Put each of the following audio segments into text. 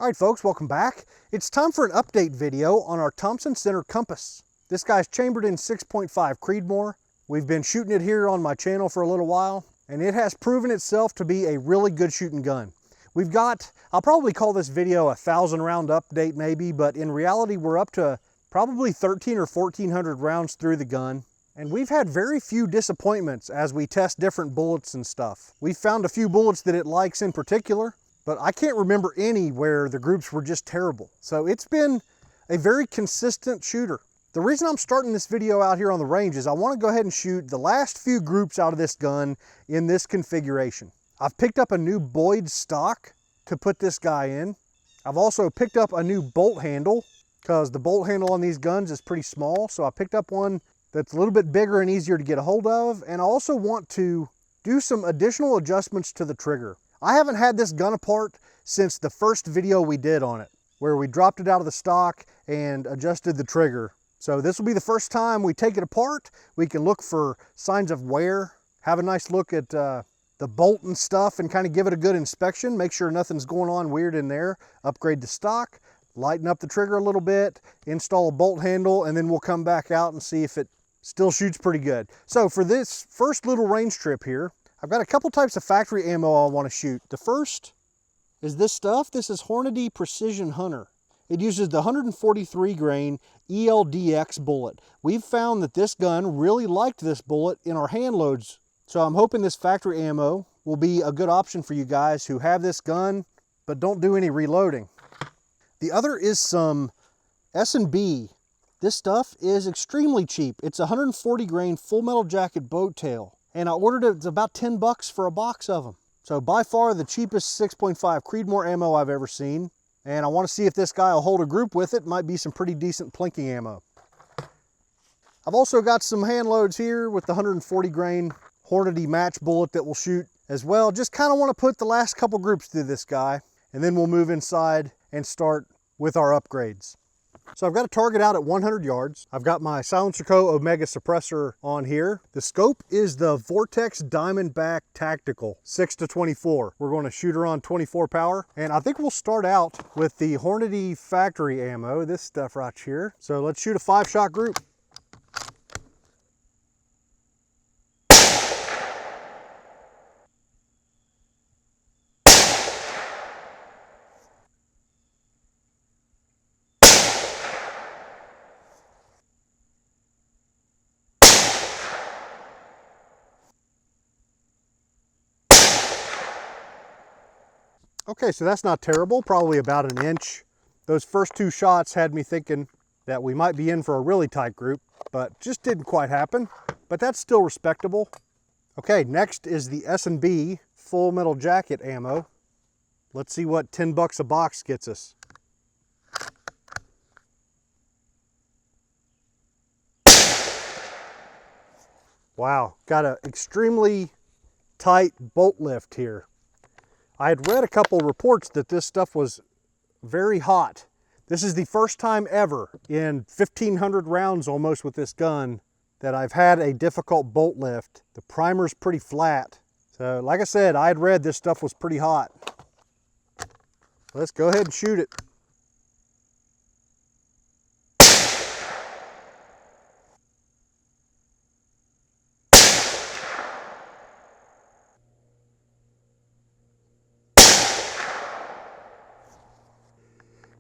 All right, folks, welcome back. It's time for an update video on our Thompson Center Compass. This guy's chambered in 6.5 Creedmoor. We've been shooting it here on my channel for a little while, and it has proven itself to be a really good shooting gun. We've got, I'll probably call this video a 1,000 round update maybe, but in reality we're up to probably 1,300 or 1,400 rounds through the gun. And we've had very few disappointments as we test different bullets and stuff. We've found a few bullets that it likes in particular, but I can't remember any where the groups were just terrible. So it's been a very consistent shooter. The reason I'm starting this video out here on the range is I want to go ahead and shoot the last few groups out of this gun in this configuration. I've picked up a new Boyd stock to put this guy in. I've also picked up a new bolt handle because the bolt handle on these guns is pretty small. So I picked up one that's a little bit bigger and easier to get a hold of. And I also want to do some additional adjustments to the trigger. I haven't had this gun apart since the first video we did on it, where we dropped it out of the stock and adjusted the trigger. So this will be the first time we take it apart. We can look for signs of wear, have a nice look at the bolt and stuff and kind of give it a good inspection, make sure nothing's going on weird in there, upgrade the stock, lighten up the trigger a little bit, install a bolt handle, and then we'll come back out and see if it still shoots pretty good. So for this first little range trip here, I've got a couple types of factory ammo I want to shoot. The first is this stuff. This is Hornady Precision Hunter. It uses the 143 grain ELDX bullet. We've found that this gun really liked this bullet in our hand loads. So I'm hoping this factory ammo will be a good option for you guys who have this gun, but don't do any reloading. The other is some S&B. This stuff is extremely cheap. It's a 140 grain full metal jacket boat tail. And I ordered it, it's about 10 bucks for a box of them. So by far the cheapest 6.5 Creedmoor ammo I've ever seen. And I want to see if this guy will hold a group with it. Might be some pretty decent plinking ammo. I've also got some hand loads here with the 140 grain Hornady match bullet that will shoot as well. Just kind of want to put the last couple groups through this guy. And then we'll move inside and start with our upgrades. So I've got a target out at 100 yards. I've got my Silencer Co. Omega suppressor on here. The scope is the Vortex Diamondback Tactical 6-24. We're going to shoot her on 24 power. And I think we'll start out with the Hornady factory ammo, this stuff right here. So let's shoot a 5-shot group. Okay, so that's not terrible, probably about an inch. Those first two shots had me thinking that we might be in for a really tight group, but just didn't quite happen, but that's still respectable. Okay, next is the S&B full metal jacket ammo. Let's see what 10 bucks a box gets us. Wow, got an extremely tight bolt lift here. I had read a couple reports that this stuff was very hot. This is the first time ever in 1,500 rounds almost with this gun that I've had a difficult bolt lift. The primer's pretty flat. So like I said, I had read this stuff was pretty hot. Let's go ahead and shoot it.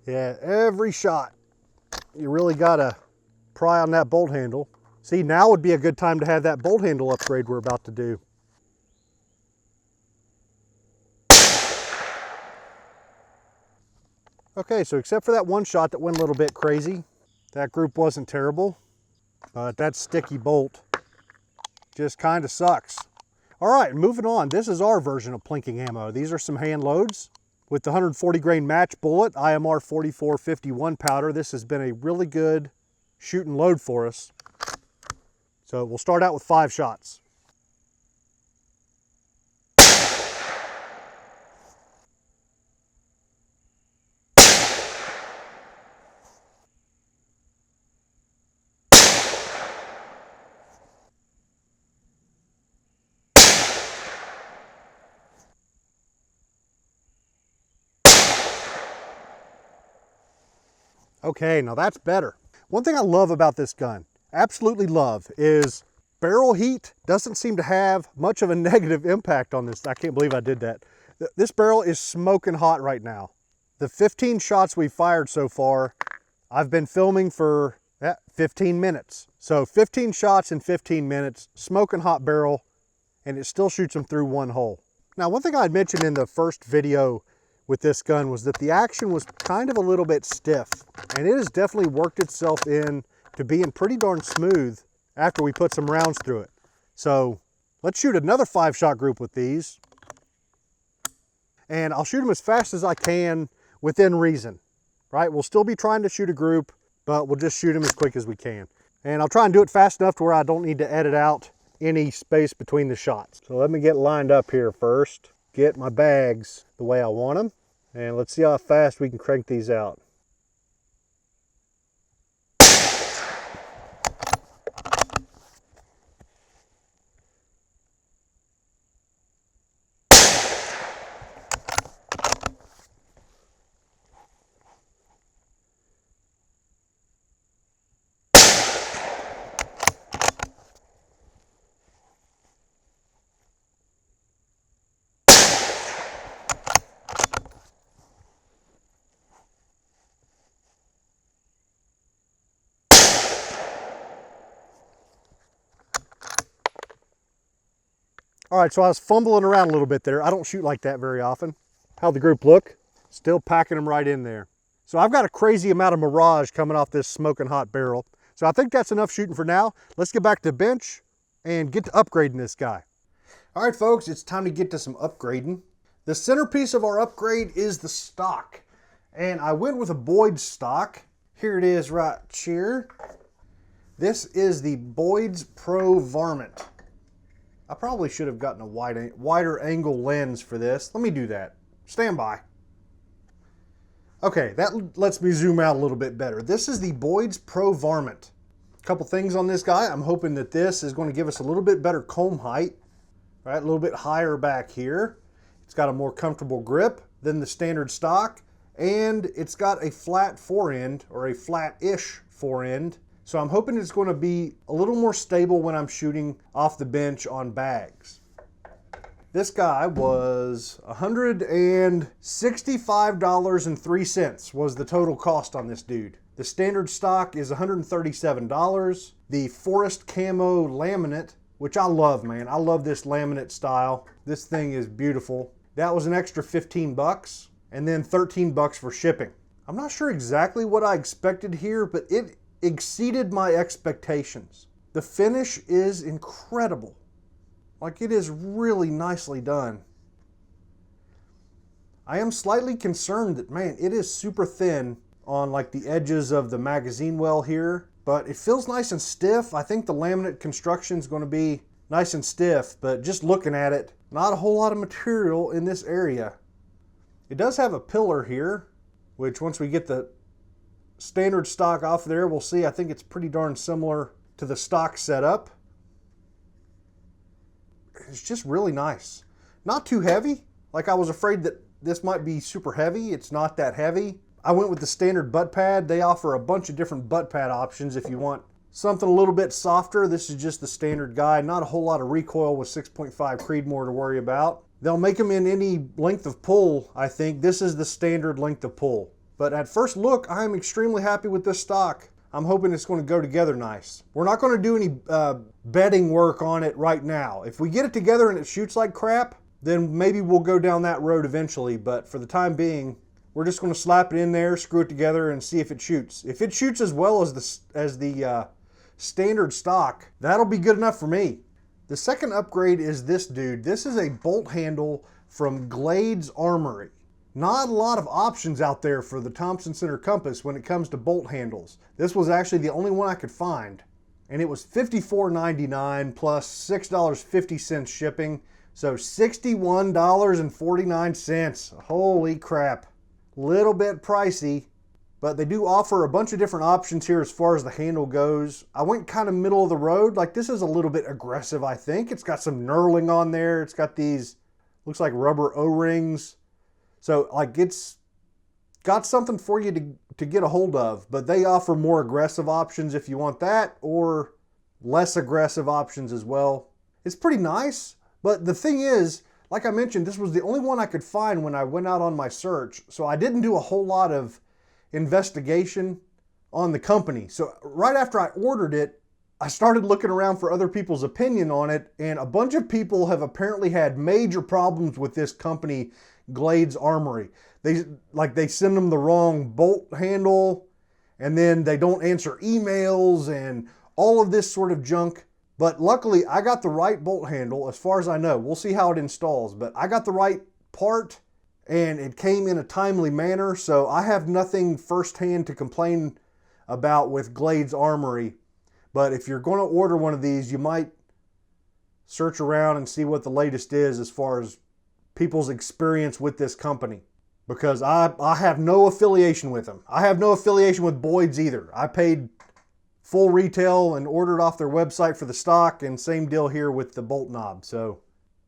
Yeah, every shot, you really gotta pry on that bolt handle. See, now would be a good time to have that bolt handle upgrade we're about to do. Okay, so except for that one shot that went a little bit crazy, that group wasn't terrible, but that sticky bolt just kind of sucks. All right, moving on. This is our version of plinking ammo. These are some hand loads. With the 140 grain match bullet, IMR 4451 powder, this has been a really good shoot and load for us. So we'll start out with 5 shots. Okay, now that's better. One thing I love about this gun, absolutely love, is barrel heat doesn't seem to have much of a negative impact on this. I can't believe I did that. This barrel is smoking hot right now. The 15 shots we've fired so far, I've been filming for 15 minutes. So 15 shots in 15 minutes, smoking hot barrel, and it still shoots them through one hole. Now, one thing I had mentioned in the first video with this gun was that the action was kind of a little bit stiff, and it has definitely worked itself in to being pretty darn smooth after we put some rounds through it. So let's shoot another 5-shot group with these, and I'll shoot them as fast as I can within reason, right? We'll still be trying to shoot a group, but we'll just shoot them as quick as we can. And I'll try and do it fast enough to where I don't need to edit out any space between the shots. So let me get lined up here first, get my bags the way I want them, and let's see how fast we can crank these out. All right, so I was fumbling around a little bit there. I don't shoot like that very often. How'd the group look? Still packing them right in there. So I've got a crazy amount of mirage coming off this smoking hot barrel. So I think that's enough shooting for now. Let's get back to the bench and get to upgrading this guy. All right, folks, it's time to get to some upgrading. The centerpiece of our upgrade is the stock. And I went with a Boyd's stock. Here it is right here. This is the Boyd's Pro Varmint. I probably should have gotten a wider angle lens for this. Let me do that. Stand by. Okay, that lets me zoom out a little bit better. This is the Boyd's Pro Varmint. A couple things on this guy. I'm hoping that this is going to give us a little bit better comb height, right? A little bit higher back here. It's got a more comfortable grip than the standard stock, and it's got a flat forend, or a flat-ish forend. So I'm hoping it's going to be a little more stable when I'm shooting off the bench on bags. This guy was $165.03 was the total cost on this dude. The standard stock is $137. The forest camo laminate, which I love, man. I love this laminate style. This thing is beautiful. That was an extra 15 bucks, and then 13 bucks for shipping. I'm not sure exactly what I expected here, but it exceeded my expectations. The finish is incredible. Like, it is really nicely done. I am slightly concerned that, man, it is super thin on like the edges of the magazine well here, but it feels nice and stiff. I think the laminate construction is going to be nice and stiff, but just looking at it, not a whole lot of material in this area. It does have a pillar here, which once we get the standard stock off there, we'll see. I think it's pretty darn similar to the stock setup. It's just really nice. Not too heavy. Like, I was afraid that this might be super heavy. It's not that heavy. I went with the standard butt pad. They offer a bunch of different butt pad options if you want something a little bit softer. This is just the standard guide. Not a whole lot of recoil with 6.5 Creedmoor to worry about. They'll make them in any length of pull, I think. This is the standard length of pull. But at first look, I'm extremely happy with this stock. I'm hoping it's going to go together nice. We're not going to do any bedding work on it right now. If we get it together and it shoots like crap, then maybe we'll go down that road eventually. But for the time being, we're just going to slap it in there, screw it together, and see if it shoots. If it shoots as well as the standard stock, that'll be good enough for me. The second upgrade is this dude. This is a bolt handle from Glades Armory. Not a lot of options out there for the Thompson Center Compass when it comes to bolt handles. This was actually the only one I could find, and it was $54.99 plus $6.50 shipping, so $61.49. Holy crap. Little bit pricey, but they do offer a bunch of different options here as far as the handle goes. I went kind of middle of the road. Like, this is a little bit aggressive, I think. It's got some knurling on there. It's got these, looks like rubber O-rings. So like, it's got something for you to get a hold of, but they offer more aggressive options if you want that, or less aggressive options as well. It's pretty nice, but the thing is, like I mentioned, this was the only one I could find when I went out on my search, so I didn't do a whole lot of investigation on the company. So right after I ordered it, I started looking around for other people's opinion on it, and a bunch of people have apparently had major problems with this company, Glades Armory. They send them the wrong bolt handle, and then they don't answer emails and all of this sort of junk. But luckily, I got the right bolt handle as far as I know. We'll see how it installs, but I got the right part and it came in a timely manner, so I have nothing firsthand to complain about with Glades Armory. But if you're going to order one of these, you might search around and see what the latest is as far as people's experience with this company. Because I have no affiliation with them. I have no affiliation with Boyd's either. I paid full retail and ordered off their website for the stock, and same deal here with the bolt knob. So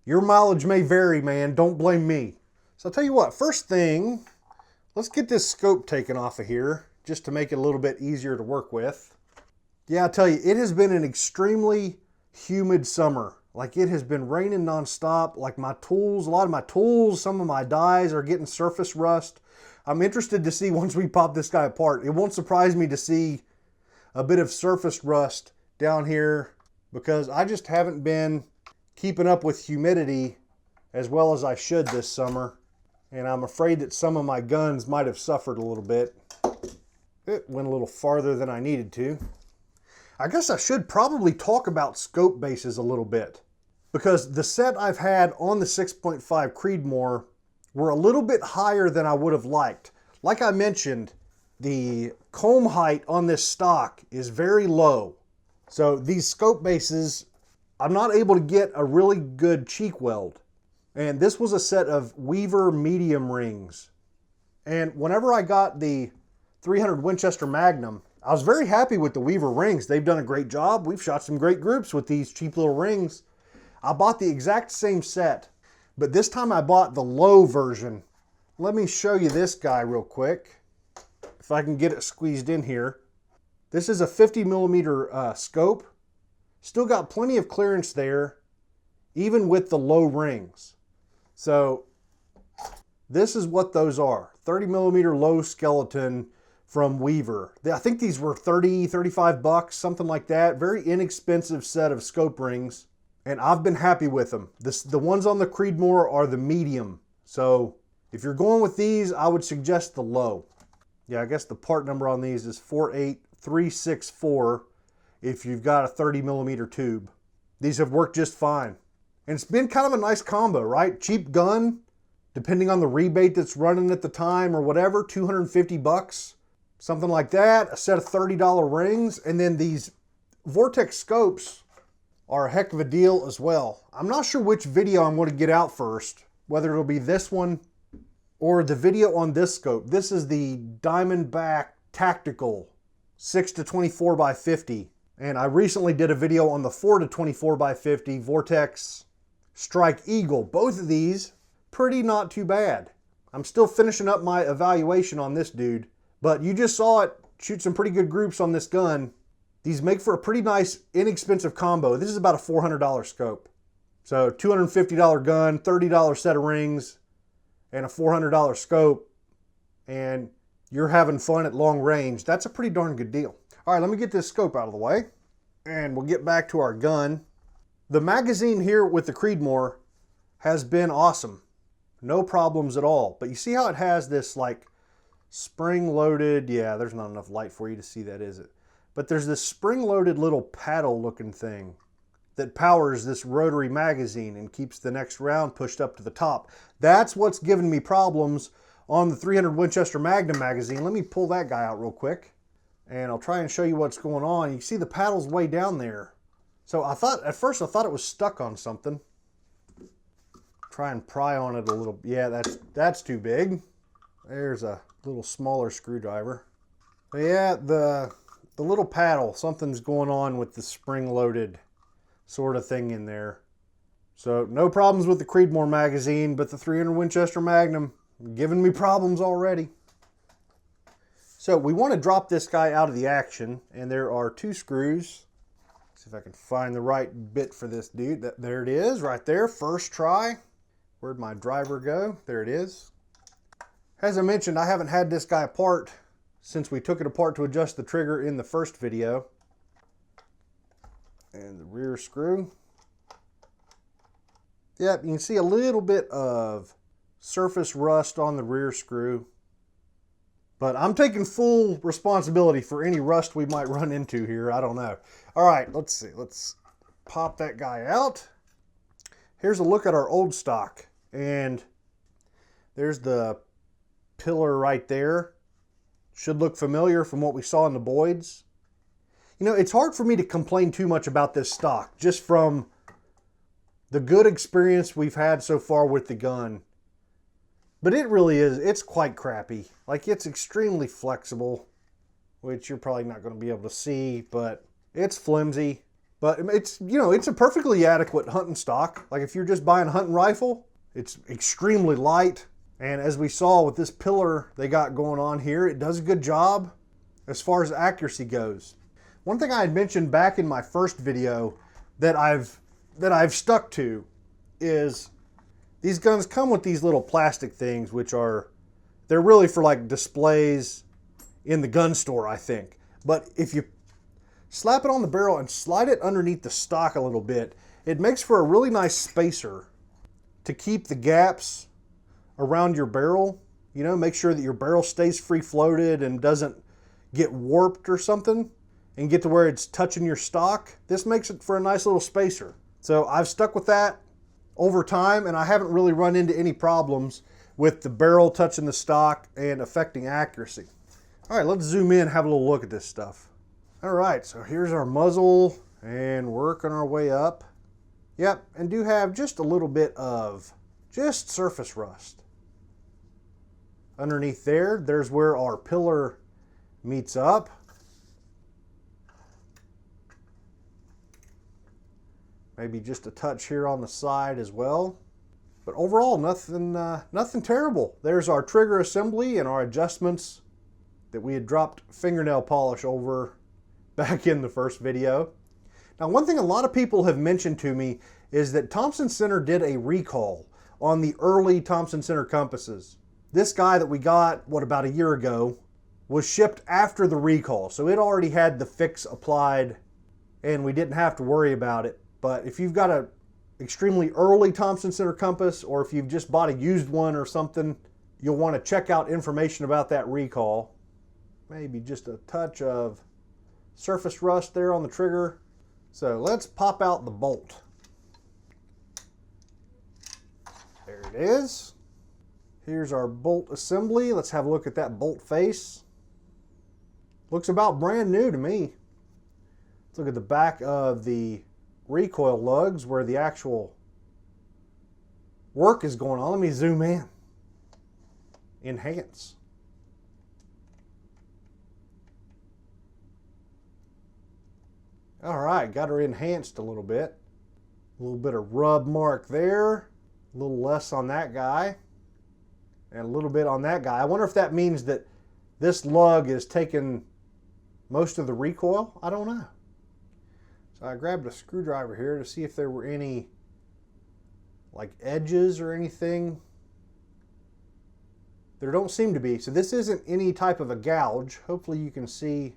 your mileage may vary, man. Don't blame me. So I'll tell you what, first thing, let's get this scope taken off of here just to make it a little bit easier to work with. Yeah, I'll tell you, it has been an extremely humid summer. Like, it has been raining nonstop. Like, my tools, a lot of my tools, some of my dies are getting surface rust. I'm interested to see once we pop this guy apart. It won't surprise me to see a bit of surface rust down here because I just haven't been keeping up with humidity as well as I should this summer. And I'm afraid that some of my guns might have suffered a little bit. It went a little farther than I needed to. I guess I should probably talk about scope bases a little bit, because the set I've had on the 6.5 Creedmoor were a little bit higher than I would have liked. Like I mentioned, the comb height on this stock is very low. So these scope bases, I'm not able to get a really good cheek weld. And this was a set of Weaver medium rings. And whenever I got the 300 Winchester Magnum, I was very happy with the Weaver rings. They've done a great job. We've shot some great groups with these cheap little rings. I bought the exact same set, but this time I bought the low version. Let me show you this guy real quick, if I can get it squeezed in here. This is a 50 millimeter scope. Still got plenty of clearance there, even with the low rings. So this is what those are. 30 millimeter low skeleton from Weaver. I think these were 30, 35 bucks, something like that. Very inexpensive set of scope rings, and I've been happy with them. The ones on the Creedmoor are the medium. So if you're going with these, I would suggest the low. Yeah, I guess the part number on these is 48364 if you've got a 30 millimeter tube. These have worked just fine. And it's been kind of a nice combo, right? Cheap gun, depending on the rebate that's running at the time or whatever, 250 bucks. Something like that, a set of $30 rings, and then these Vortex scopes are a heck of a deal as well. I'm not sure which video I'm going to get out first, whether it'll be this one or the video on this scope. This is the Diamondback Tactical 6 to 24 by 50, and I recently did a video on the 4 to 24 by 50 Vortex Strike Eagle. Both of these, pretty not too bad. I'm still finishing up my evaluation on this dude. But you just saw it shoot some pretty good groups on this gun. These make for a pretty nice, inexpensive combo. This is about a $400 scope. So $250 gun, $30 set of rings, and a $400 scope. And you're having fun at long range. That's a pretty darn good deal. All right, let me get this scope out of the way, and we'll get back to our gun. The magazine here with the Creedmoor has been awesome. No problems at all. But you see how it has this like spring-loaded, yeah, there's not enough light for you to see that, is it? But there's this spring-loaded little paddle-looking thing that powers this rotary magazine and keeps the next round pushed up to the top. That's what's giving me problems on the 300 Winchester Magnum magazine. Let me pull that guy out real quick, and I'll try and show you what's going on. You see the paddle's way down there. So at first I thought it was stuck on something. Try and pry on it a little. Yeah, that's too big. There's a little smaller screwdriver. But yeah, the little paddle, something's going on with the spring-loaded sort of thing in there. So no problems with the Creedmoor magazine, but the 300 Winchester Magnum giving me problems already. So we want to drop this guy out of the action, and there are 2 screws. See if I can find the right bit for this dude. There it is, right there, first try. Where'd my driver go? There it is. As I mentioned, I haven't had this guy apart since we took it apart to adjust the trigger in the first video. And the rear screw. Yep, you can see a little bit of surface rust on the rear screw. But I'm taking full responsibility for any rust we might run into here. I don't know. All right, let's see. Let's pop that guy out. Here's a look at our old stock. And there's the pillar right there. Should look familiar from what we saw in the Boyds. You know, it's hard for me to complain too much about this stock, just from the good experience we've had so far with the gun. But it really is, it's quite crappy. Like, it's extremely flexible, which you're probably not going to be able to see, but it's flimsy. But it's, you know, it's a perfectly adequate hunting stock. Like, if you're just buying a hunting rifle, it's extremely light. And as we saw with this pillar they got going on here, it does a good job as far as accuracy goes. One thing I had mentioned back in my first video that I've stuck to is these guns come with these little plastic things, which they're really for like displays in the gun store, I think. But if you slap it on the barrel and slide it underneath the stock a little bit, it makes for a really nice spacer to keep the gaps around your barrel. You know, make sure that your barrel stays free floated and doesn't get warped or something and get to where it's touching your stock. This makes it for a nice little spacer. So I've stuck with that over time, and I haven't really run into any problems with the barrel touching the stock and affecting accuracy. All right, let's zoom in and have a little look at this stuff. All right, so here's our muzzle and working our way up. Yep, and do have just a little bit of just surface rust. Underneath there's where our pillar meets up. Maybe just a touch here on the side as well. But overall, nothing terrible. There's our trigger assembly and our adjustments that we had dropped fingernail polish over back in the first video. Now, one thing a lot of people have mentioned to me is that Thompson Center did a recall on the early Thompson Center compasses. This guy that we got, about a year ago, was shipped after the recall. So it already had the fix applied and we didn't have to worry about it. But if you've got an extremely early Thompson Center compass, or if you've just bought a used one or something, you'll want to check out information about that recall. Maybe just a touch of surface rust there on the trigger. So let's pop out the bolt. There it is. Here's our bolt assembly. Let's have a look at that bolt face. Looks about brand new to me. Let's look at the back of the recoil lugs where the actual work is going on. Let me zoom in. Enhance. All right, got her enhanced a little bit. A little bit of rub mark there. A little less on that guy. And a little bit on that guy. I wonder if that means that this lug is taking most of the recoil. I don't know. So I grabbed a screwdriver here to see if there were any like edges or anything. There don't seem to be. So this isn't any type of a gouge. Hopefully you can see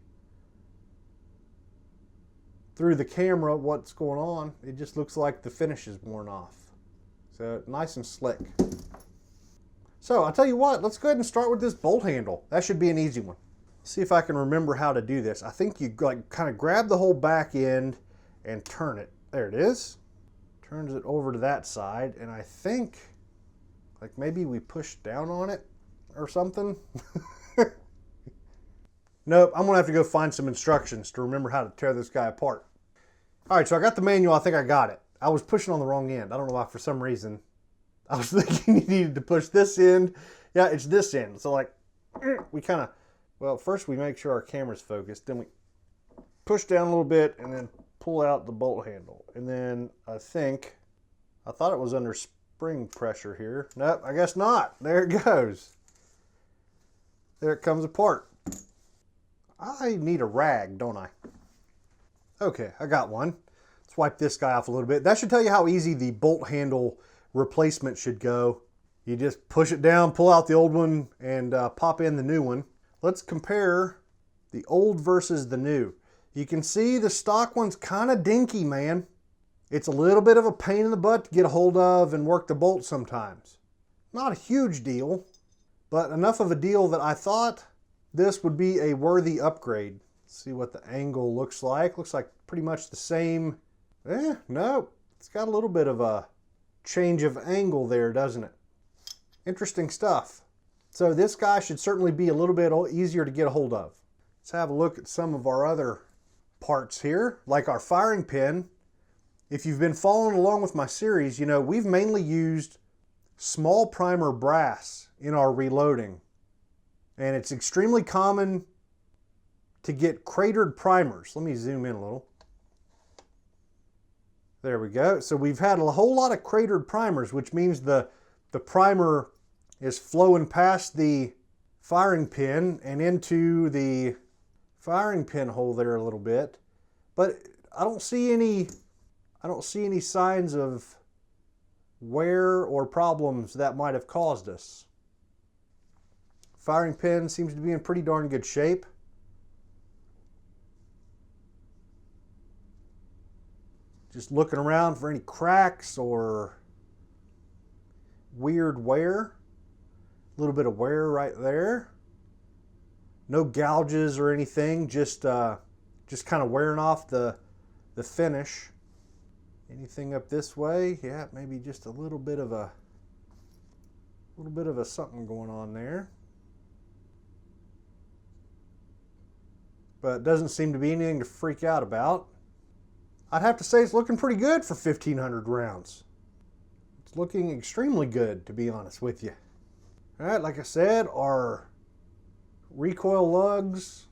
through the camera what's going on. It just looks like the finish is worn off. So nice and slick. So I'll tell you what, let's go ahead and start with this bolt handle. That should be an easy one. See if I can remember how to do this. I think you like kind of grab the whole back end and turn it. There it is. Turns it over to that side, and I think like maybe we push down on it or something. Nope, I'm gonna have to go find some instructions to remember how to tear this guy apart. All right, so I got the manual. I think I got it. I was pushing on the wrong end. I don't know why, for some reason. I was thinking you needed to push this end. Yeah, it's this end. So like, we kind of, well, first we make sure our camera's focused. Then we push down a little bit and then pull out the bolt handle. And then I thought it was under spring pressure here. Nope, I guess not. There it goes. There it comes apart. I need a rag, don't I? Okay, I got one. Let's wipe this guy off a little bit. That should tell you how easy the bolt handle replacement should go. You just push it down, pull out the old one, and pop in the new one. Let's compare the old versus the new. You can see the stock one's kind of dinky, man. It's a little bit of a pain in the butt to get a hold of and work the bolt sometimes. Not a huge deal, but enough of a deal that I thought this would be a worthy upgrade. Let's see what the angle looks like. Looks like pretty much the same. No, it's got a little bit of a change of angle there, doesn't it? Interesting stuff. So this guy should certainly be a little bit easier to get a hold of. Let's have a look at some of our other parts here, like our firing pin. If you've been following along with my series, you know we've mainly used small primer brass in our reloading. And it's extremely common to get cratered primers. Let me zoom in a little. There we go. So we've had a whole lot of cratered primers, which means the primer is flowing past the firing pin and into the firing pin hole there a little bit. But I don't see any signs of wear or problems that might have caused us. Firing pin seems to be in pretty darn good shape. Just looking around for any cracks or weird wear. A little bit of wear right there. No gouges or anything, just kind of wearing off the finish. Anything up this way? Yeah, maybe just a little bit of a something going on there. But it doesn't seem to be anything to freak out about. I'd have to say it's looking pretty good for 1,500 rounds. It's looking extremely good, to be honest with you. All right, like I said, our recoil lugs,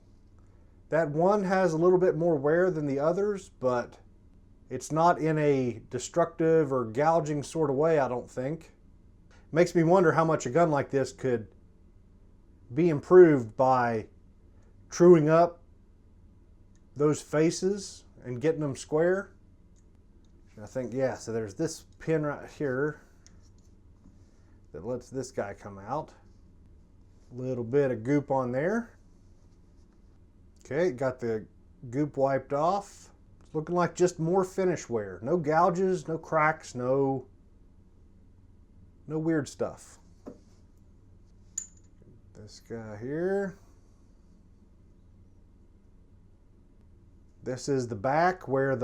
that one has a little bit more wear than the others, but it's not in a destructive or gouging sort of way, I don't think. Makes me wonder how much a gun like this could be improved by truing up those faces and getting them square. I think, yeah, so there's this pin right here that lets this guy come out. A little bit of goop on there. Okay, got the goop wiped off. It's looking like just more finish wear. No gouges, no cracks, no weird stuff. This guy here. This is the back where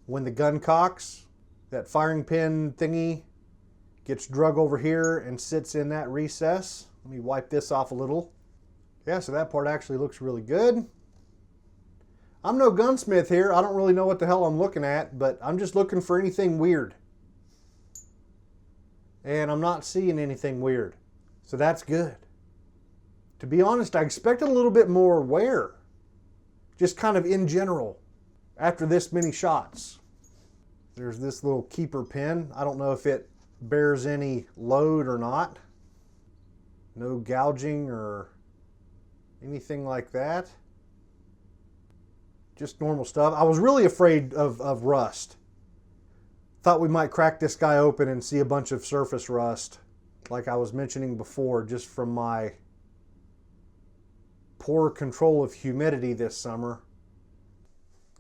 when the gun cocks, that firing pin thingy gets drug over here and sits in that recess. Let me wipe this off a little. Yeah, so that part actually looks really good. I'm no gunsmith here. I don't really know what the hell I'm looking at, but I'm just looking for anything weird. And I'm not seeing anything weird. So that's good. To be honest, I expected a little bit more wear. Just kind of in general after this many shots. There's this little keeper pin. I don't know if it bears any load or not. No gouging or anything like that. Just normal stuff. I was really afraid of rust. Thought we might crack this guy open and see a bunch of surface rust, like I was mentioning before, just from my poor control of humidity this summer.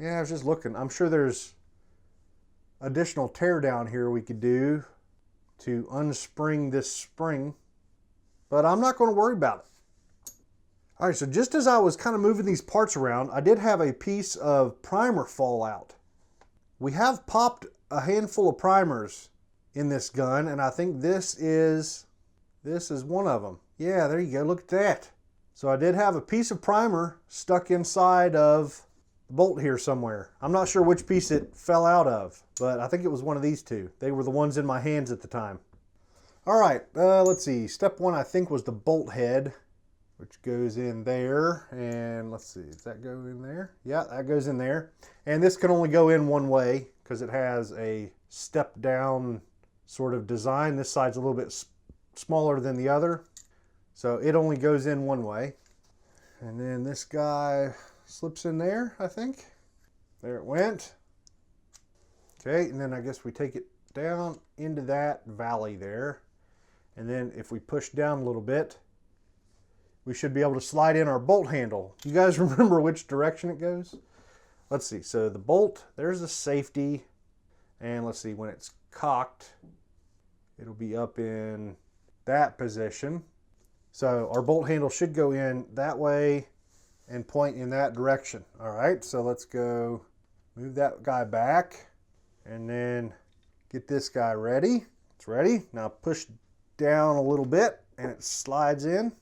Yeah, I was just looking. I'm sure there's additional teardown here we could do to unspring this spring, but I'm not going to worry about it. All right, so just as I was kind of moving these parts around, I did have a piece of primer fall out. We have popped a handful of primers in this gun, and I think this is one of them. Yeah, there you go. Look at that. So I did have a piece of primer stuck inside of the bolt here somewhere. I'm not sure which piece it fell out of, but I think it was one of these two. They were the ones in my hands at the time. All right, let's see. Step one, I think, was the bolt head, which goes in there. And let's see, does that go in there? Yeah, that goes in there. And this can only go in one way because it has a step down sort of design. This side's a little bit smaller than the other, so it only goes in one way. And then this guy slips in there, I think. There it went. Okay, and then I guess we take it down into that valley there. And then if we push down a little bit, we should be able to slide in our bolt handle. You guys remember which direction it goes? Let's see, so the bolt, there's the safety. And let's see, when it's cocked, it'll be up in that position. So our bolt handle should go in that way and point in that direction. All right, so let's go move that guy back and then get this guy ready. It's ready. Now push down a little bit and it slides in.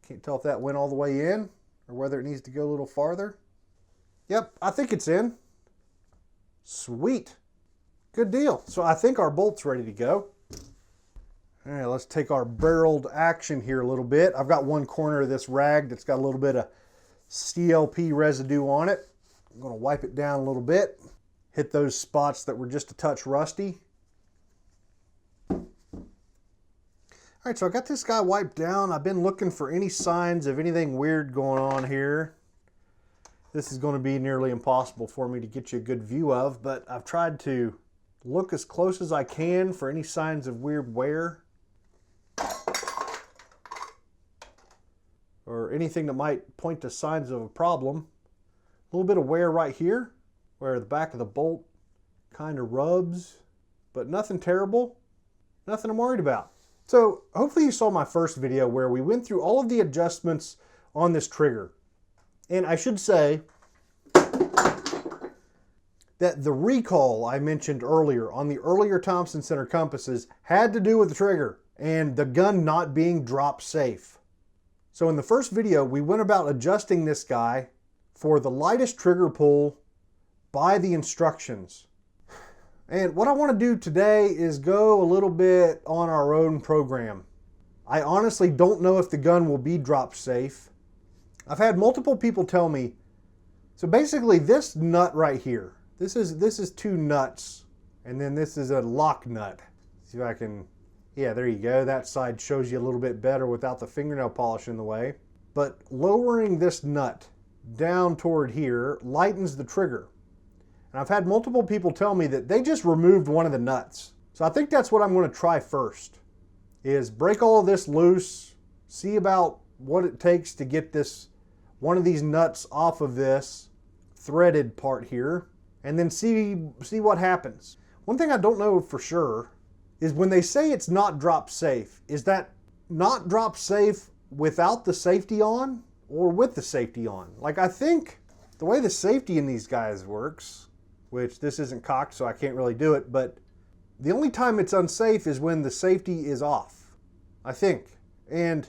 Can't tell if that went all the way in or whether it needs to go a little farther. Yep, I think it's in. Sweet. Good deal. So I think our bolt's ready to go. All right, let's take our barreled action here a little bit. I've got one corner of this rag that's got a little bit of CLP residue on it. I'm going to wipe it down a little bit. Hit those spots that were just a touch rusty. All right, so I got this guy wiped down. I've been looking for any signs of anything weird going on here. This is going to be nearly impossible for me to get you a good view of, but I've tried to look as close as I can for any signs of weird wear or anything that might point to signs of a problem. A little bit of wear right here where the back of the bolt kind of rubs, but nothing terrible, nothing I'm worried about. So hopefully you saw my first video where we went through all of the adjustments on this trigger. And I should say that the recall I mentioned earlier on the earlier Thompson Center Compasses had to do with the trigger and the gun not being drop safe. So in the first video, we went about adjusting this guy for the lightest trigger pull by the instructions. And what I want to do today is go a little bit on our own program. I honestly don't know if the gun will be drop safe. I've had multiple people tell me, so basically this nut right here, this is two nuts, and then this is a lock nut. See if I can, yeah, there you go. That side shows you a little bit better without the fingernail polish in the way. But lowering this nut down toward here lightens the trigger. And I've had multiple people tell me that they just removed one of the nuts. So I think that's what I'm going to try first, is break all of this loose, see about what it takes to get this one of these nuts off of this threaded part here, and then see what happens. One thing I don't know for sure is when they say it's not drop safe, is that not drop safe without the safety on or with the safety on? Like, I think the way the safety in these guys works, which this isn't cocked so I can't really do it, but the only time it's unsafe is when the safety is off, I think. And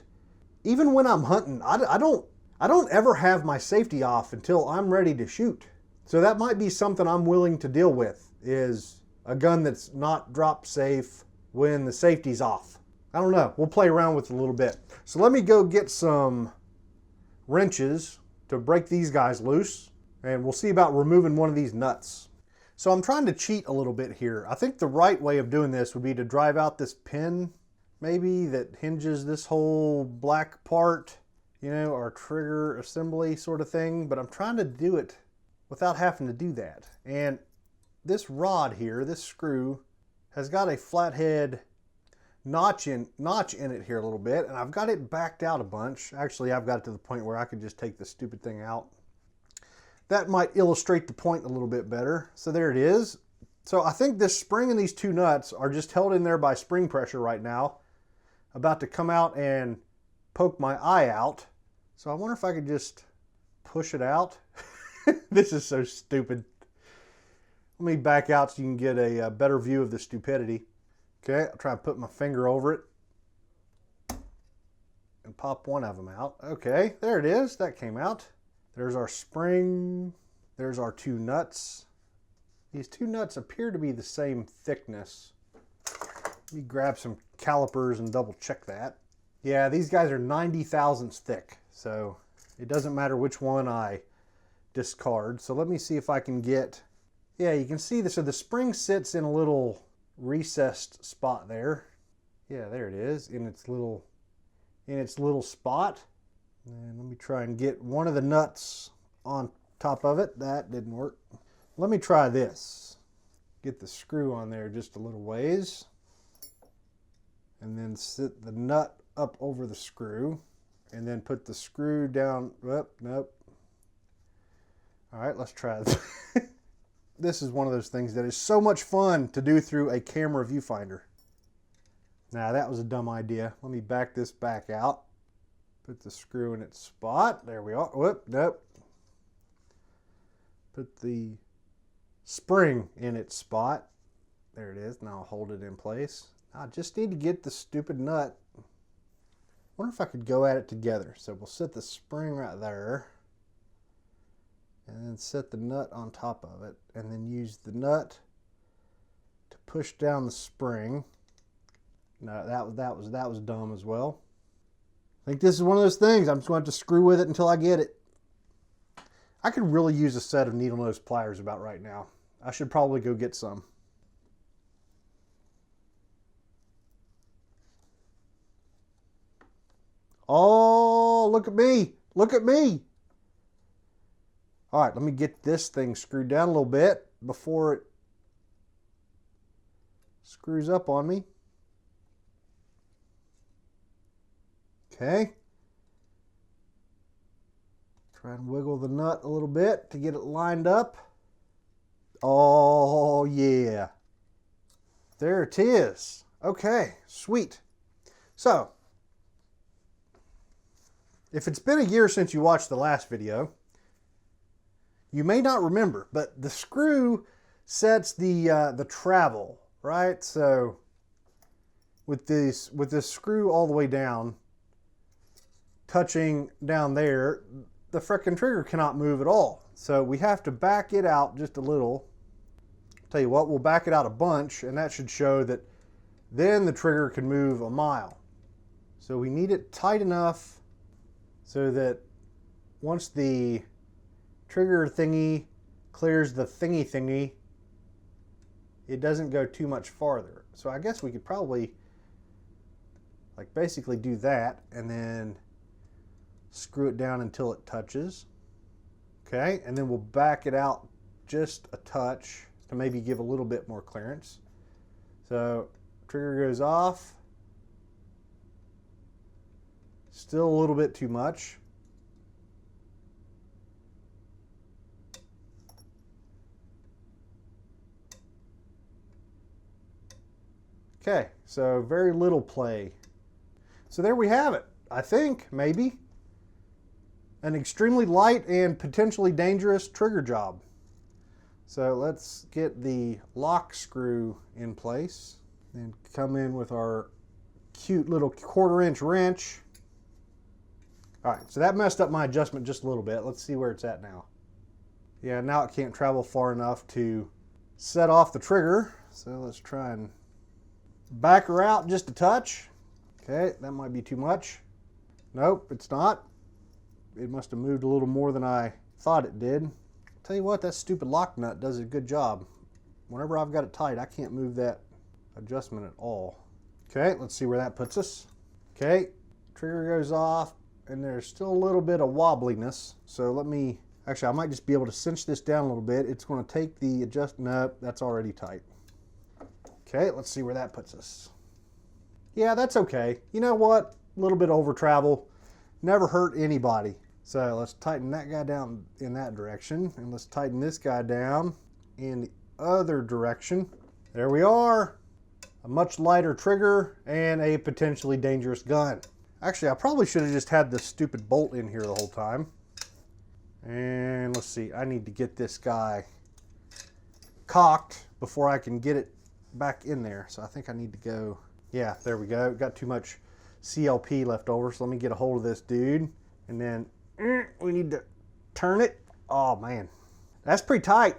even when I'm hunting, I don't ever have my safety off until I'm ready to shoot. So that might be something I'm willing to deal with, is a gun that's not drop safe when the safety's off. I don't know. We'll play around with it a little bit. So let me go get some wrenches to break these guys loose, and we'll see about removing one of these nuts. So I'm trying to cheat a little bit here. I think the right way of doing this would be to drive out this pin, maybe, that hinges this whole black part, you know, our trigger assembly sort of thing, but I'm trying to do it without having to do that. And this rod here, this screw, has got a flathead notch in it here a little bit, and I've got it backed out a bunch. Actually, I've got it to the point where I could just take this stupid thing out. That might illustrate the point a little bit better. So there it is. So I think this spring and these two nuts are just held in there by spring pressure right now, about to come out and poke my eye out. So I wonder if I could just push it out. This is so stupid. Let me back out so you can get a better view of the stupidity. Okay, I'll try and put my finger over it and pop one of them out. Okay, there it is. That came out. There's our spring. There's our two nuts. These two nuts appear to be the same thickness. Let me grab some calipers and double check that. Yeah, these guys are 90 thousandths thick, so it doesn't matter which one I discard. So let me see if I can get, yeah, you can see this. So the spring sits in a little recessed spot there. Yeah, there it is, in its little spot. And let me try and get one of the nuts on top of it. That didn't work. Let me try this. Get the screw on there just a little ways. And then sit the nut up over the screw. And then put the screw down. Whoop, nope. All right, let's try this. This is one of those things that is so much fun to do through a camera viewfinder. Now that was a dumb idea. Let me back this back out. Put the screw in its spot. There we are. Whoop, nope. Put the spring in its spot. There it is. Now I'll hold it in place. I just need to get the stupid nut. I wonder if I could go at it together. So we'll set the spring right there. And then set the nut on top of it. And then use the nut to push down the spring. No, that was dumb as well. I think this is one of those things. I'm just going to have to screw with it until I get it. I could really use a set of needle nose pliers about right now. I should probably go get some. Oh, look at me. Look at me. All right, let me get this thing screwed down a little bit before it screws up on me. Okay. Try and wiggle the nut a little bit to get it lined up. Oh, yeah. There it is. Okay, sweet. So, if it's been a year since you watched the last video, you may not remember, but the screw sets the travel, right? So, with this screw all the way down, touching down there, the frickin' trigger cannot move at all. So we have to back it out just a little. Tell you what, we'll back it out a bunch, and that should show that then the trigger can move a mile. So we need it tight enough so that once the trigger thingy clears the thingy, it doesn't go too much farther. So I guess we could probably like basically do that and then screw it down until it touches. Okay, and then we'll back it out just a touch to maybe give a little bit more clearance. So trigger goes off. Still a little bit too much. Okay, so very little play. So there we have it. I think, maybe, an extremely light and potentially dangerous trigger job. So let's get the lock screw in place and come in with our cute little 1/4-inch wrench. All right, so that messed up my adjustment just a little bit. Let's see where it's at now. Yeah, now it can't travel far enough to set off the trigger. So let's try and back her out just a touch. Okay, that might be too much. Nope, it's not. It must have moved a little more than I thought it did. Tell you what, that stupid lock nut does a good job. Whenever I've got it tight, I can't move that adjustment at all. Okay, let's see where that puts us. Okay, trigger goes off, and there's still a little bit of wobbliness. So let me, actually I might just be able to cinch this down a little bit. It's going to take the nope, that's already tight. Okay, let's see where that puts us. Yeah, that's okay. You know what? A little bit over travel. Never hurt anybody. So let's tighten that guy down in that direction. And let's tighten this guy down in the other direction. There we are. A much lighter trigger and a potentially dangerous gun. Actually, I probably should have just had this stupid bolt in here the whole time. And let's see, I need to get this guy cocked before I can get it back in there. So I think I need to go, yeah, there we go. Got too much CLP left over, so let me get a hold of this dude. And then we need to turn it. Oh man, that's pretty tight.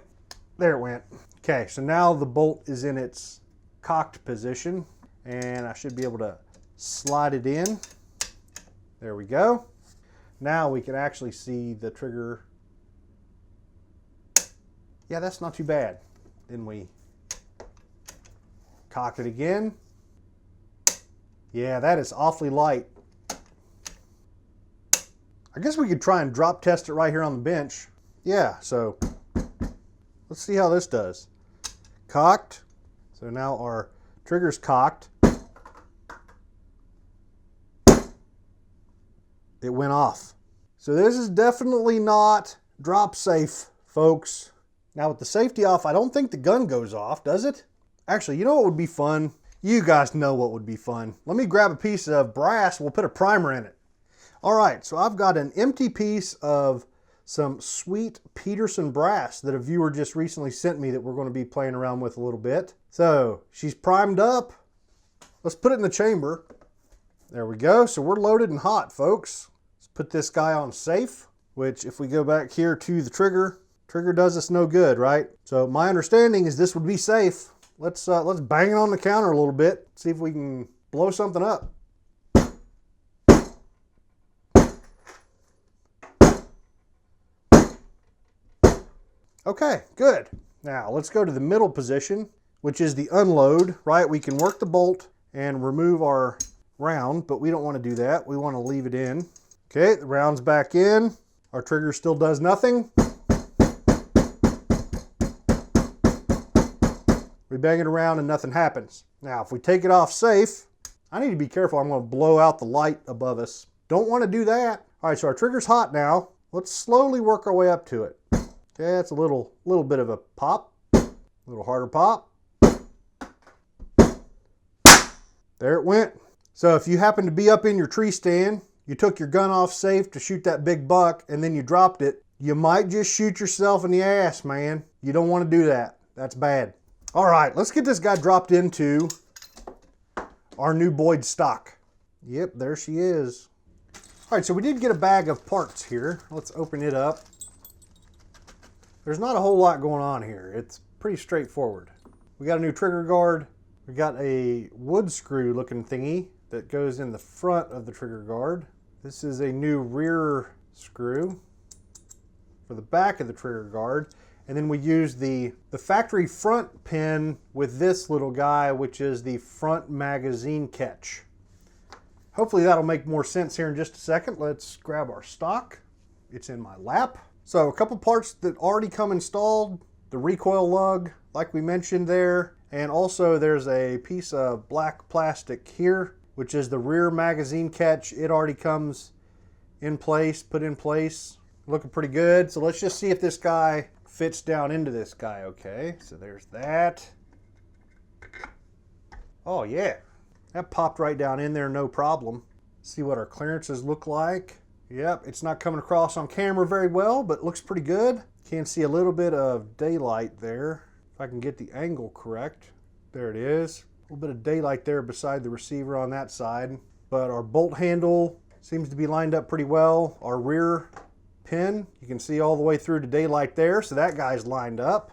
There it went. Okay, so now the bolt is in its cocked position and I should be able to slide it in. There we go. Now we can actually see the trigger. Yeah, that's not too bad. Then we cock it again. Yeah, that is awfully light. I guess we could try and drop test it right here on the bench. Yeah, so let's see how this does. Cocked. So now our trigger's cocked. It went off. So this is definitely not drop safe, folks. Now with the safety off, I don't think the gun goes off, does it? Actually, you know what would be fun? You guys know what would be fun. Let me grab a piece of brass. We'll put a primer in it. All right, so I've got an empty piece of some sweet Peterson brass that a viewer just recently sent me that we're going to be playing around with a little bit. So she's primed up. Let's put it in the chamber. There we go. So we're loaded and hot, folks. Let's put this guy on safe, which if we go back here to the trigger does us no good, right? So my understanding is this would be safe. Let's bang it on the counter a little bit. See if we can blow something up. Okay, good. Now let's go to the middle position, which is the unload, right? We can work the bolt and remove our round, but we don't want to do that. We want to leave it in. Okay, the round's back in. Our trigger still does nothing. We bang it around and nothing happens. Now, if we take it off safe, I need to be careful. I'm going to blow out the light above us. Don't want to do that. All right, so our trigger's hot now. Let's slowly work our way up to it. Okay, that's a little bit of a pop, a little harder pop. There it went. So if you happen to be up in your tree stand, you took your gun off safe to shoot that big buck and then you dropped it, you might just shoot yourself in the ass, man. You don't want to do that. That's bad. All right, let's get this guy dropped into our new Boyd stock. Yep, there she is. All right, so we did get a bag of parts here. Let's open it up. There's not a whole lot going on here. It's pretty straightforward. We got a new trigger guard. We got a wood screw looking thingy that goes in the front of the trigger guard. This is a new rear screw for the back of the trigger guard. And then we use the factory front pin with this little guy, which is the front magazine catch. Hopefully that'll make more sense here in just a second. Let's grab our stock. It's in my lap. So a couple parts that already come installed, the recoil lug, like we mentioned there, and also there's a piece of black plastic here, which is the rear magazine catch. It already comes in place, put in place, looking pretty good. So let's just see if this guy fits down into this guy okay. So there's that. Oh yeah, that popped right down in there, no problem. See what our clearances look like. Yep, it's not coming across on camera very well, but it looks pretty good. Can see a little bit of daylight there. If I can get the angle correct. There it is. A little bit of daylight there beside the receiver on that side. But our bolt handle seems to be lined up pretty well. Our rear pin, you can see all the way through to daylight there, so that guy's lined up.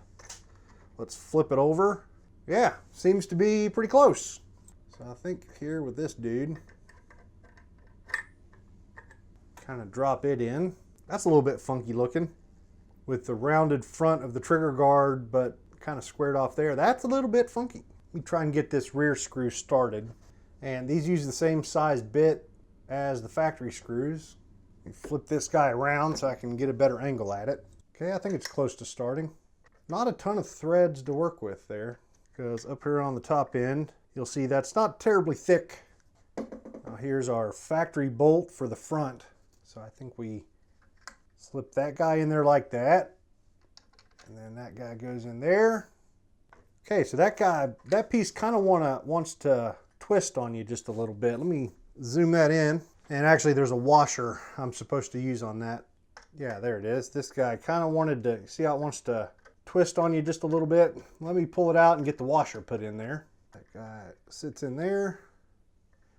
Let's flip it over. Yeah, seems to be pretty close. So I think here with this dude, kind of drop it in. That's a little bit funky looking with the rounded front of the trigger guard, but kind of squared off there. That's a little bit funky. Let me try and get this rear screw started. And these use the same size bit as the factory screws. Let me flip this guy around so I can get a better angle at it. Okay, I think it's close to starting. Not a ton of threads to work with there, because up here on the top end, you'll see that's not terribly thick. Now here's our factory bolt for the front. So I think we slip that guy in there like that. And then that guy goes in there. Okay, so that piece kind of wants to twist on you just a little bit. Let me zoom that in. And actually there's a washer I'm supposed to use on that. Yeah, there it is. This guy kind of wanted to, see how it wants to twist on you just a little bit. Let me pull it out and get the washer put in there. That guy sits in there.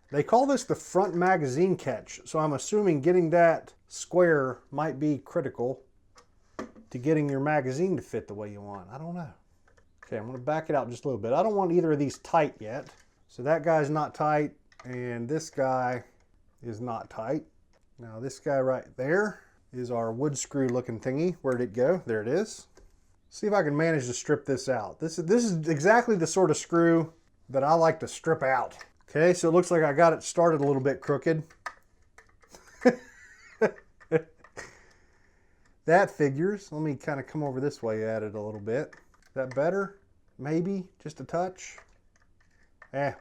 They call this the front magazine catch, so I'm assuming getting that square might be critical to getting your magazine to fit the way you want. I don't know. Okay, I'm going to back it out just a little bit. I don't want either of these tight yet. So that guy's not tight, and this guy is not tight. Now this guy right there is our wood screw looking thingy. Where'd it go? There it is. See if I can manage to strip this out. This is exactly the sort of screw that I like to strip out. Okay, so it looks like I got it started a little bit crooked. That figures. Let me kind of come over this way at it a little bit. Is that better? Maybe, just a touch.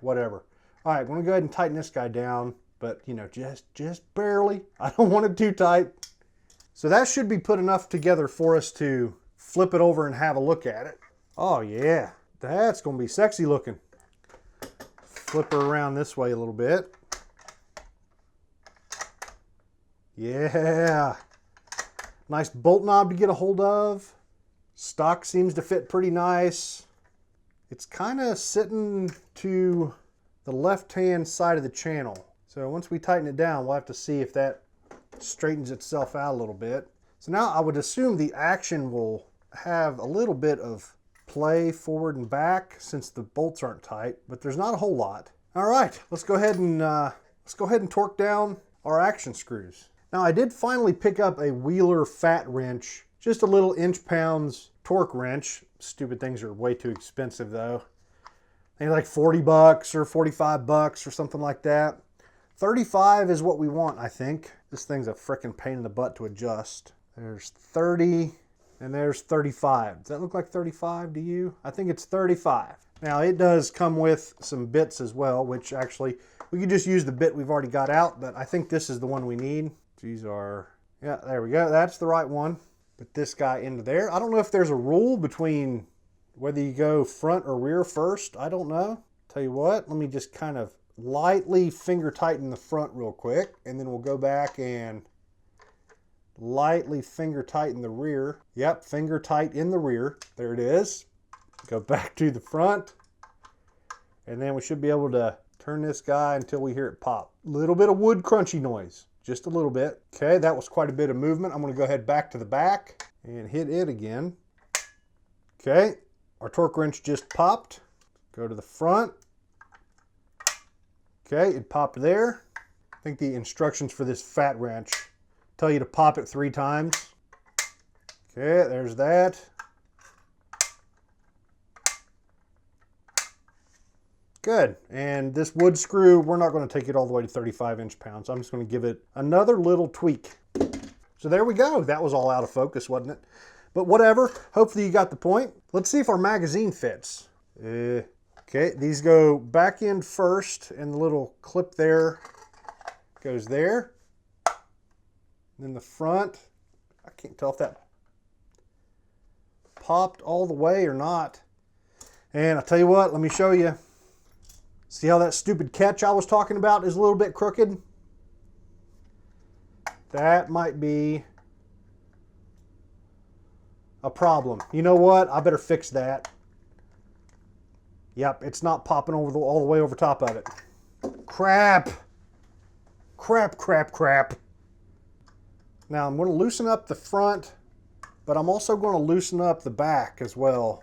Whatever. All right, I'm gonna go ahead and tighten this guy down, but you know, just barely. I don't want it too tight. So that should be put enough together for us to flip it over and have a look at it. Oh yeah, that's gonna be sexy looking. Flip her around this way a little bit. Yeah. Nice bolt knob to get a hold of. Stock seems to fit pretty nice. It's kind of sitting to the left-hand side of the channel. So once we tighten it down, we'll have to see if that straightens itself out a little bit. So now I would assume the action will have a little bit of play forward and back since the bolts aren't tight, but there's not a whole lot. All right, let's go ahead and torque down our action screws. Now I did finally pick up a Wheeler fat wrench, just a little inch-pounds torque wrench. Stupid things are way too expensive though. They're like 40 bucks or 45 bucks or something like that. 35 is what we want, I think. This thing's a frickin' pain in the butt to adjust. There's 30 and there's 35. Does that look like 35 to you? I think it's 35. Now it does come with some bits as well, which actually we could just use the bit we've already got out, but I think this is the one we need. These are, yeah, there we go. That's the right one. Put this guy into there. I don't know if there's a rule between whether you go front or rear first. I don't know. Tell you what, let me just kind of lightly finger tighten the front real quick, and then we'll go back and lightly finger tighten the rear. Yep, finger tight in the rear. There it is. Go back to the front, and then we should be able to turn this guy until we hear it pop. Little bit of wood crunchy noise, just a little bit. Okay, that was quite a bit of movement. I'm going to go ahead back to the back and hit it again. Okay, our torque wrench just popped. Go to the front. Okay, it popped there. I think the instructions for this fat wrench tell you to pop it 3 times. Okay, there's that. Good. And this wood screw, we're not going to take it all the way to 35 inch-pounds. I'm just going to give it another little tweak. So there we go. That was all out of focus, wasn't it? But whatever. Hopefully you got the point. Let's see if our magazine fits. Okay, these go back in first, and the little clip there goes there. Then the front, I can't tell if that popped all the way or not. And I'll tell you what, let me show you. See how that stupid catch I was talking about is a little bit crooked? That might be a problem. You know what? I better fix that. Yep, it's not popping over all the way over top of it. Crap. Crap, crap, crap. Now I'm going to loosen up the front, but I'm also going to loosen up the back as well.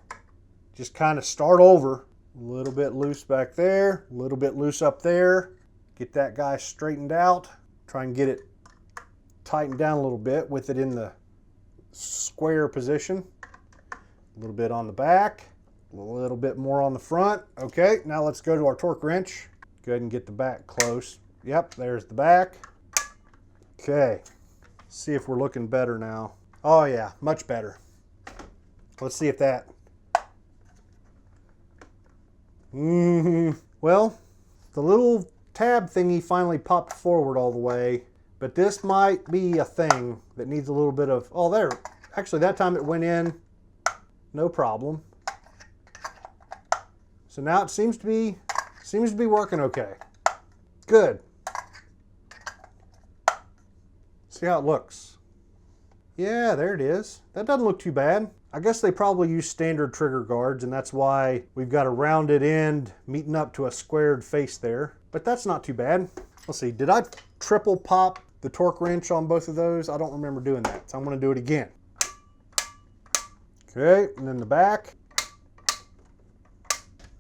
Just kind of start over. A little bit loose back there, a little bit loose up there. Get that guy straightened out. Try and get it tightened down a little bit with it in the square position. A little bit on the back, a little bit more on the front. Okay, now let's go to our torque wrench. Go ahead and get the back close. Yep, there's the back. Okay, see if we're looking better now. Oh yeah, much better. Let's see if that. Well, the little tab thingy finally popped forward all the way, but this might be a thing that needs a little bit of, oh there, actually that time it went in, no problem. So now it seems to be working okay. Good. See how it looks. Yeah, there it is. That doesn't look too bad. I guess they probably use standard trigger guards, and that's why we've got a rounded end meeting up to a squared face there. But that's not too bad. Let's see, did I triple pop the torque wrench on both of those? I don't remember doing that, so I'm going to do it again. Okay, and then the back.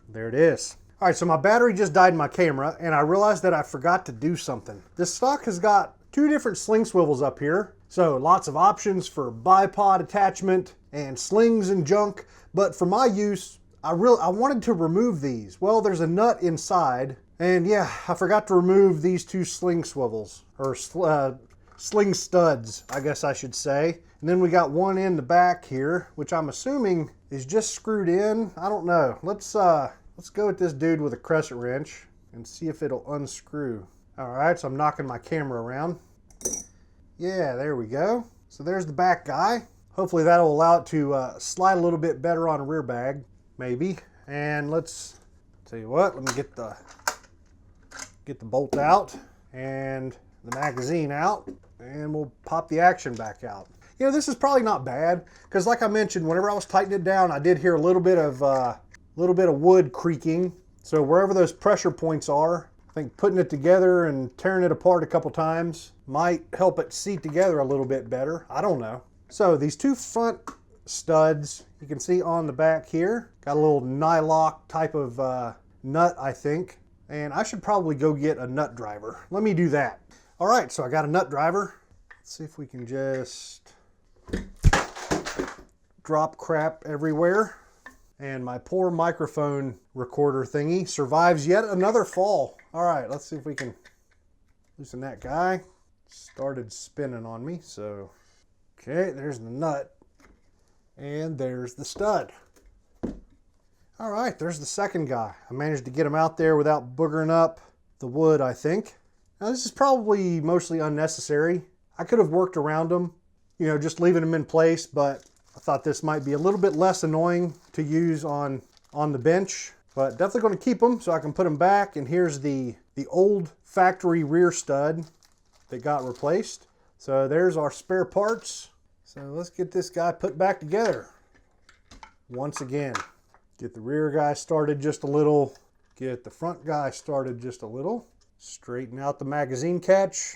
There it is. All right, so my battery just died in my camera, and I realized that I forgot to do something. This stock has got 2 different sling swivels up here. So lots of options for bipod attachment and slings and junk. But for my use, I wanted to remove these. Well, there's a nut inside. And yeah, I forgot to remove these 2 sling swivels. Or sling studs, I guess I should say. And then we got one in the back here, which I'm assuming is just screwed in. I don't know. Let's go with this dude with a crescent wrench and see if it'll unscrew. All right, so I'm knocking my camera around. Yeah, there we go. So there's the back guy. Hopefully that'll allow it to slide a little bit better on a rear bag, maybe. And let's tell you what, let me get the bolt out and the magazine out, and we'll pop the action back out. You know, this is probably not bad, because like I mentioned, whenever I was tightening it down, I did hear a little bit of wood creaking. So wherever those pressure points are, I think putting it together and tearing it apart a couple times might help it seat together a little bit better. I don't know. So these two front studs, you can see on the back here, got a little nylock type of nut, I think. And I should probably go get a nut driver. Let me do that. All right, so I got a nut driver. Let's see if we can just drop crap everywhere. And my poor microphone recorder thingy survives yet another fall. All right, let's see if we can loosen that guy. Started spinning on me, so. Okay, there's the nut. And there's the stud. All right, there's the second guy. I managed to get him out there without boogering up the wood, I think. Now this is probably mostly unnecessary. I could have worked around them, you know, just leaving them in place, but I thought this might be a little bit less annoying to use on the bench, but definitely going to keep them so I can put them back. And here's the old factory rear stud that got replaced. So there's our spare parts. So let's get this guy put back together once again. Get the rear guy started just a little. Get the front guy started just a little. Straighten out the magazine catch.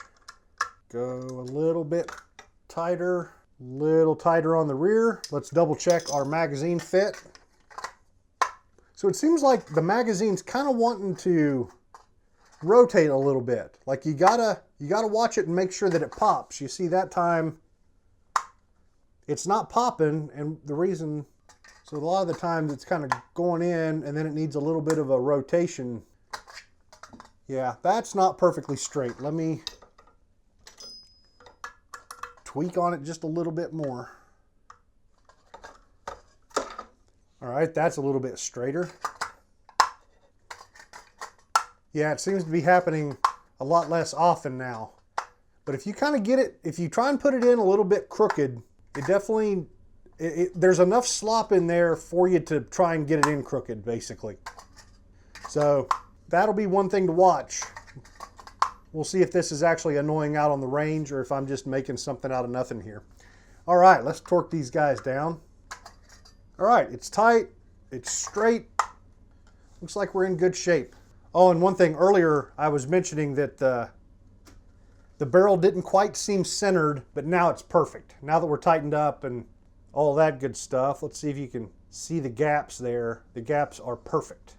Go a little bit tighter. Little tighter on the rear. Let's double check our magazine fit. So it seems like the magazine's kind of wanting to rotate a little bit. Like you gotta watch it and make sure that it pops. You see that time it's not popping, and the reason, so a lot of the times it's kind of going in and then it needs a little bit of a rotation. Yeah, that's not perfectly straight. Let me tweak on it just a little bit more. All right, that's a little bit straighter. Yeah, it seems to be happening a lot less often now. But if you kind of get it, if you try and put it in a little bit crooked, it definitely, there's enough slop in there for you to try and get it in crooked, basically. So that'll be one thing to watch. We'll see if this is actually annoying out on the range or if I'm just making something out of nothing here. All right, let's torque these guys down. All right, it's tight, it's straight. Looks like we're in good shape. Oh, and one thing earlier, I was mentioning that the barrel didn't quite seem centered, but now it's perfect. Now that we're tightened up and all that good stuff, let's see if you can see the gaps there. The gaps are perfect.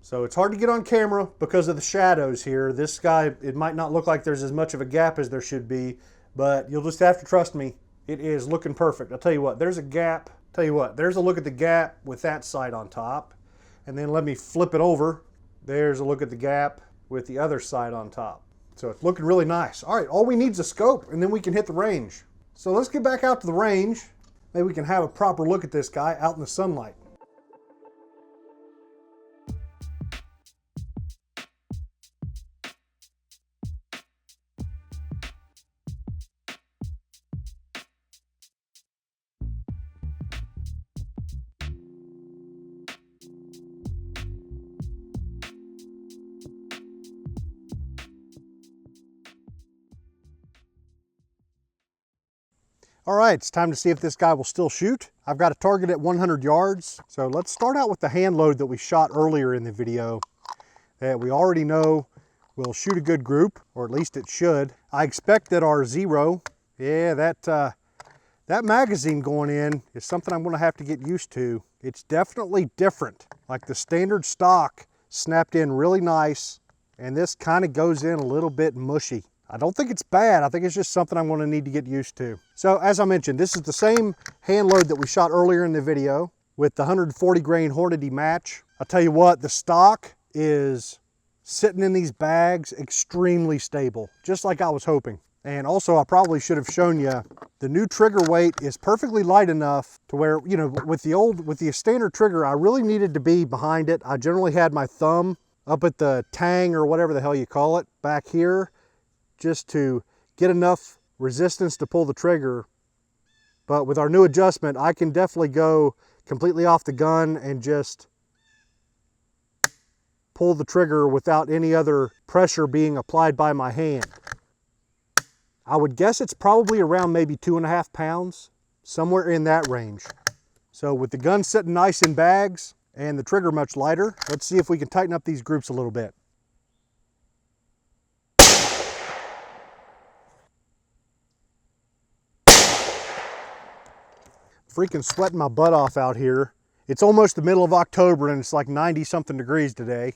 So it's hard to get on camera because of the shadows here. This guy, it might not look like there's as much of a gap as there should be, but you'll just have to trust me. It is looking perfect. I'll tell you what, there's a gap. Tell you what, there's a look at the gap with that side on top. And then let me flip it over. There's a look at the gap with the other side on top. So it's looking really nice. All right, all we need is a scope and then we can hit the range. So let's get back out to the range. Maybe we can have a proper look at this guy out in the sunlight. All right, it's time to see if this guy will still shoot. I've got a target at 100 yards. So let's start out with the hand load that we shot earlier in the video that we already know will shoot a good group, or at least it should. I expect that our zero, yeah, that magazine going in is something I'm gonna have to get used to. It's definitely different. Like the standard stock snapped in really nice, and this kind of goes in a little bit mushy. I don't think it's bad. I think it's just something I'm going to need to get used to. So as I mentioned, this is the same hand load that we shot earlier in the video with the 140 grain Hornady match. I'll tell you what, the stock is sitting in these bags, extremely stable, just like I was hoping. And also, I probably should have shown you, the new trigger weight is perfectly light enough to where, you know, with the standard trigger, I really needed to be behind it. I generally had my thumb up at the tang or whatever the hell you call it back here, just to get enough resistance to pull the trigger. But with our new adjustment, I can definitely go completely off the gun and just pull the trigger without any other pressure being applied by my hand. I would guess it's probably around maybe 2.5 pounds, somewhere in that range. So with the gun sitting nice in bags and the trigger much lighter, let's see if we can tighten up these groups a little bit. Freaking sweating my butt off out here. It's almost the middle of October and it's like 90 something degrees today.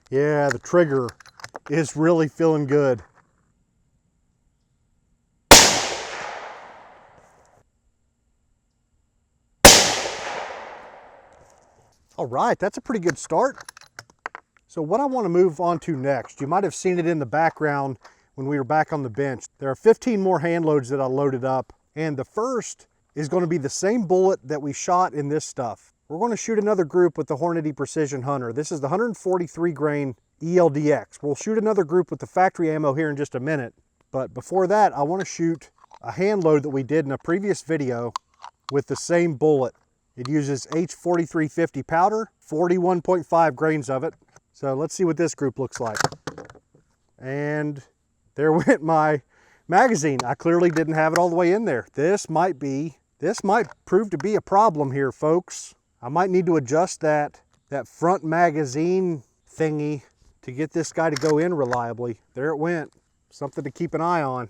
Yeah, the trigger is really feeling good. All right, that's a pretty good start. So what I want to move on to next, you might have seen it in the background when we were back on the bench. There are 15 more hand loads that I loaded up, and the first is going to be the same bullet that we shot in this stuff. We're going to shoot another group with the Hornady Precision Hunter. This is the 143 grain ELDX. We'll shoot another group with the factory ammo here in just a minute. But before that, I want to shoot a hand load that we did in a previous video with the same bullet. It uses H4350 powder, 41.5 grains of it. So let's see what this group looks like. And there went my magazine. I clearly didn't have it all the way in there. This might prove to be a problem here, folks. I might need to adjust that front magazine thingy to get this guy to go in reliably. There it went. Something to keep an eye on.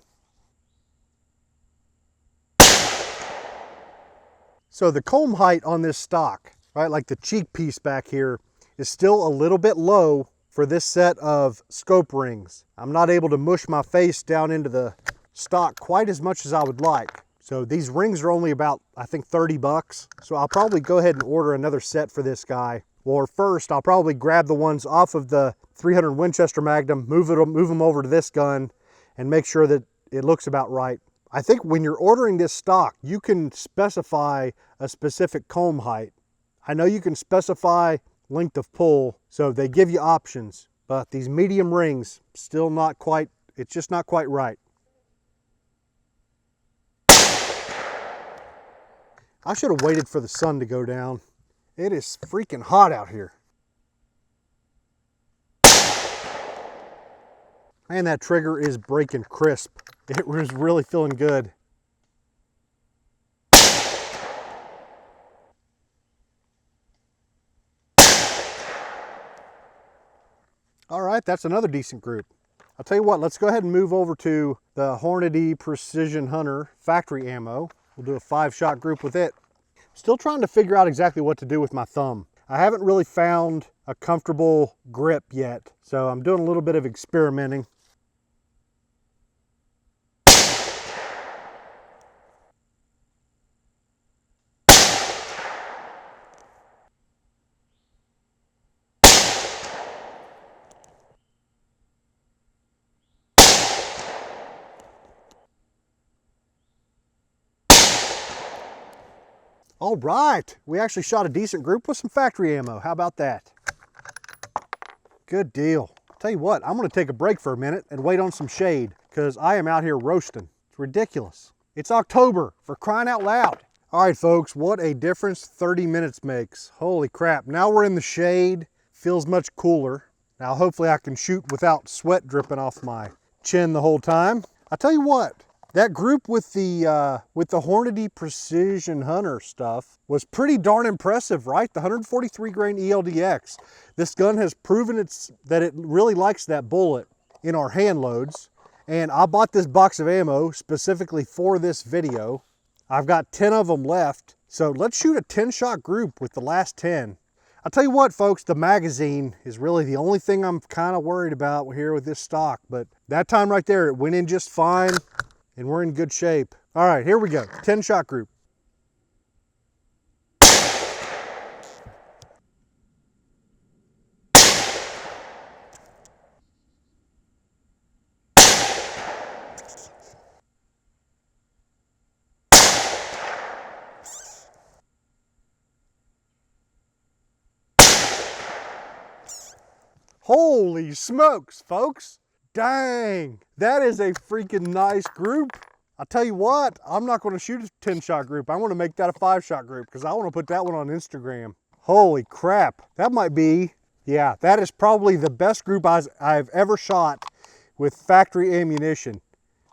So the comb height on this stock, right, like the cheek piece back here, is still a little bit low for this set of scope rings. I'm not able to mush my face down into the stock quite as much as I would like. So these rings are only about, I think, 30 bucks. So I'll probably go ahead and order another set for this guy. Or first, I'll probably grab the ones off of the 300 Winchester Magnum, move them over to this gun, and make sure that it looks about right. I think when you're ordering this stock, you can specify a specific comb height. I know you can specify length of pull, so they give you options, but these medium rings, still not quite, it's just not quite right. I should have waited for the sun to go down. It is freaking hot out here. And that trigger is breaking crisp. It was really feeling good. All right, that's another decent group. I'll tell you what, let's go ahead and move over to the Hornady Precision Hunter factory ammo. We'll do a 5-shot group with it. Still trying to figure out exactly what to do with my thumb. I haven't really found a comfortable grip yet, so I'm doing a little bit of experimenting. All right, we actually shot a decent group with some factory ammo. How about that? Good deal. I'll tell you what, I'm gonna take a break for a minute and wait on some shade because I am out here roasting. It's ridiculous. It's October, for crying out loud. All right, folks, what a difference 30 minutes makes. Holy crap, now we're in the shade, feels much cooler. Now hopefully I can shoot without sweat dripping off my chin the whole time. I'll tell you what, that group with the Hornady Precision Hunter stuff was pretty darn impressive, right? The 143 grain ELDX. This gun has proven that it really likes that bullet in our hand loads. And I bought this box of ammo specifically for this video. I've got 10 of them left. So let's shoot a 10-shot group with the last 10. I'll tell you what, folks, the magazine is really the only thing I'm kind of worried about here with this stock. But that time right there, it went in just fine. And we're in good shape. All right, here we go, 10-shot group. Holy smokes, folks. Dang, that is a freaking nice group. I'll tell you what, I'm not going to shoot a 10-shot group. I want to make that a 5-shot group because I want to put that one on Instagram. Holy crap. That might be, yeah, that is probably the best group I've ever shot with factory ammunition.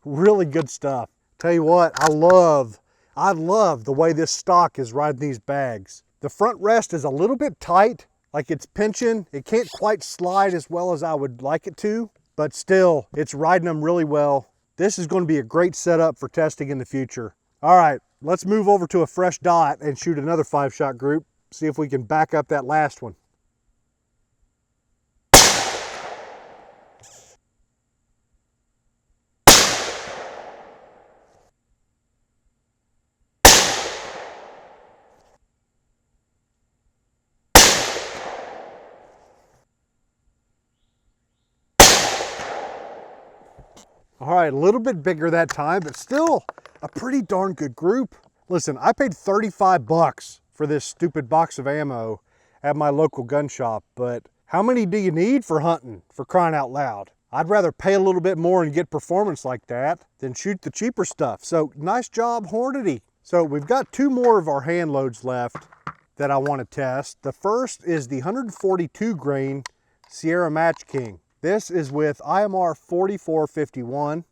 Really good stuff. Tell you what, I love the way this stock is riding these bags. The front rest is a little bit tight, like it's pinching. It can't quite slide as well as I would like it to, but still, it's riding them really well. This is going to be a great setup for testing in the future. All right, let's move over to a fresh dot and shoot another 5-shot group. See if we can back up that last one. All right, a little bit bigger that time, but still a pretty darn good group. Listen, I paid 35 bucks for this stupid box of ammo at my local gun shop, but how many do you need for hunting, for crying out loud? I'd rather pay a little bit more and get performance like that than shoot the cheaper stuff. So nice job, Hornady. So we've got 2 more of our hand loads left that I want to test. The first is the 142 grain Sierra Match King. This is with IMR 4451,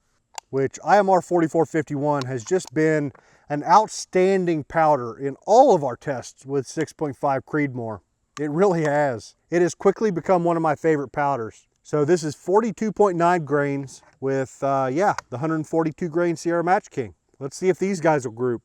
which IMR 4451 has just been an outstanding powder in all of our tests with 6.5 Creedmoor. It really has. It has quickly become one of my favorite powders. So this is 42.9 grains with, yeah, the 142 grain Sierra Match King. Let's see if these guys will group.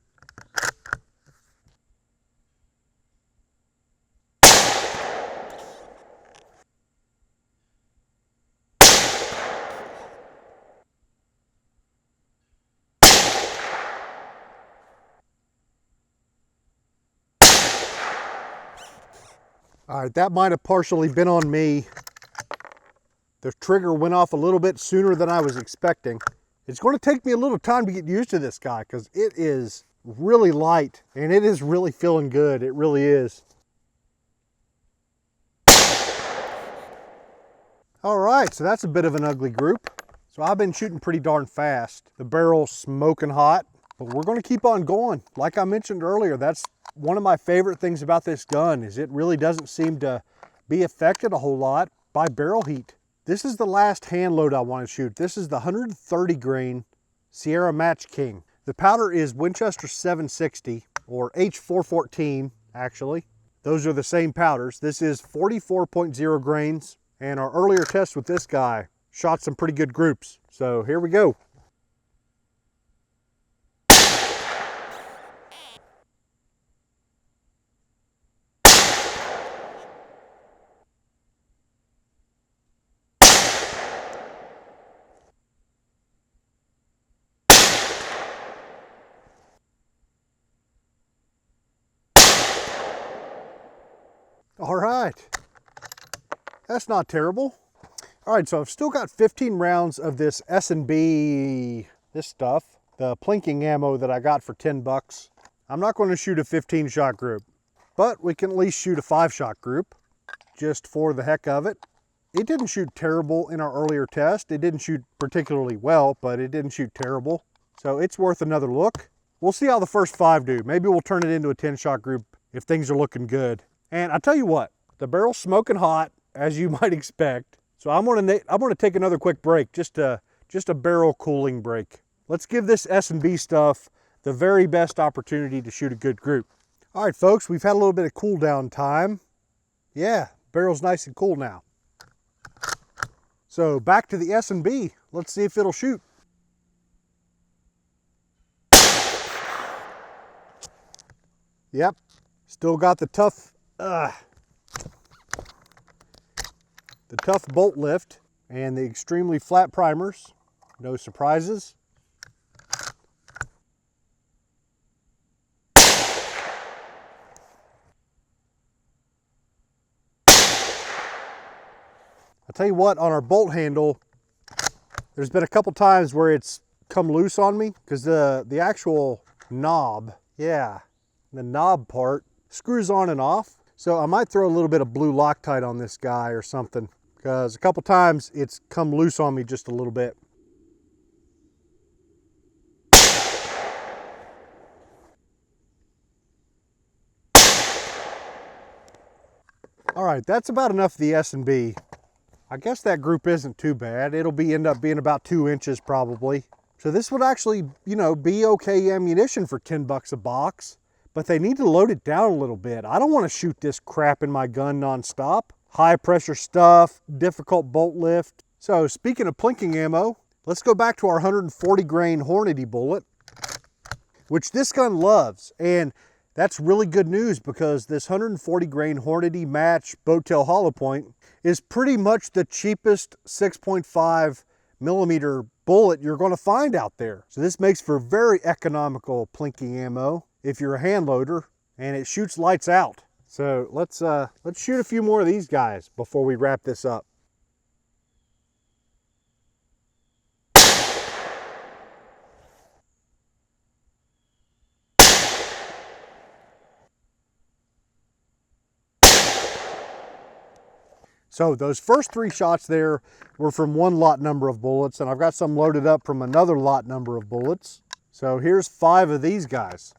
All right, that might have partially been on me. The trigger went off a little bit sooner than I was expecting. It's going to take me a little time to get used to this guy because it is really light and it is really feeling good. It really is. All right, so that's a bit of an ugly group. So I've been shooting pretty darn fast. The barrel's smoking hot, but we're going to keep on going. Like I mentioned earlier, that's one of my favorite things about this gun is it really doesn't seem to be affected a whole lot by barrel heat. This is the last hand load I want to shoot. This is the 130 grain Sierra Match King. The powder is Winchester 760 or H414 actually. Those are the same powders. This is 44.0 grains and our earlier test with this guy shot some pretty good groups. So here we go. All right, that's not terrible. All right, so I've still got 15 rounds of this S&B, this stuff, the plinking ammo that I got for 10 bucks. I'm not going to shoot a 15-shot group, but we can at least shoot a 5-shot group just for the heck of it. It didn't shoot terrible in our earlier test. It didn't shoot particularly well, but it didn't shoot terrible. So it's worth another look. We'll see how the first 5 do. Maybe we'll turn it into a 10-shot group if things are looking good. And I tell you what, the barrel's smoking hot, as you might expect. So I'm gonna take another quick break, just a barrel cooling break. Let's give this S&B stuff the very best opportunity to shoot a good group. All right, folks, we've had a little bit of cool down time. Yeah, barrel's nice and cool now. So back to the S&B. Let's see if it'll shoot. Yep, still got the tough bolt lift and the extremely flat primers. No surprises. I'll tell you what, on our bolt handle, there's been a couple times where it's come loose on me because the actual knob, yeah, the knob part screws on and off. So I might throw a little bit of blue Loctite on this guy or something because a couple times it's come loose on me just a little bit. All right, that's about enough of the S&B. I guess that group isn't too bad. It'll end up being about 2 inches probably. So this would actually, you know, be okay ammunition for 10 bucks a box, but they need to load it down a little bit. I don't want to shoot this crap in my gun nonstop. High pressure stuff, difficult bolt lift. So speaking of plinking ammo, let's go back to our 140 grain Hornady bullet, which this gun loves. And that's really good news because this 140 grain Hornady match boat tail hollow point is pretty much the cheapest 6.5 millimeter bullet you're going to find out there. So this makes for very economical plinking ammo if you're a hand loader, and it shoots lights out. So let's shoot a few more of these guys before we wrap this up. So those first 3 shots there were from one lot number of bullets, and I've got some loaded up from another lot number of bullets. So here's 5 of these guys.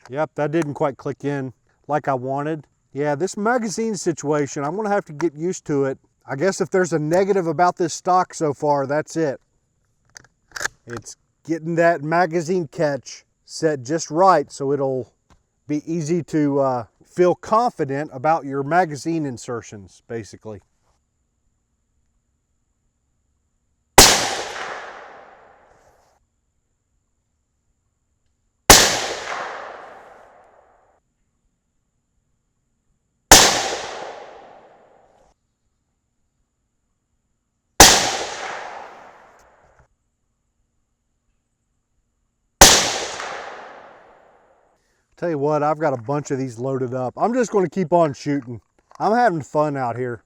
Yep, that didn't quite click in like I wanted. Yeah, this magazine situation, I'm gonna have to get used to it. I guess if there's a negative about this stock so far, that's it. It's getting that magazine catch set just right so it'll be easy to feel confident about your magazine insertions, basically. Tell you what, I've got a bunch of these loaded up. I'm just going to keep on shooting. I'm having fun out here.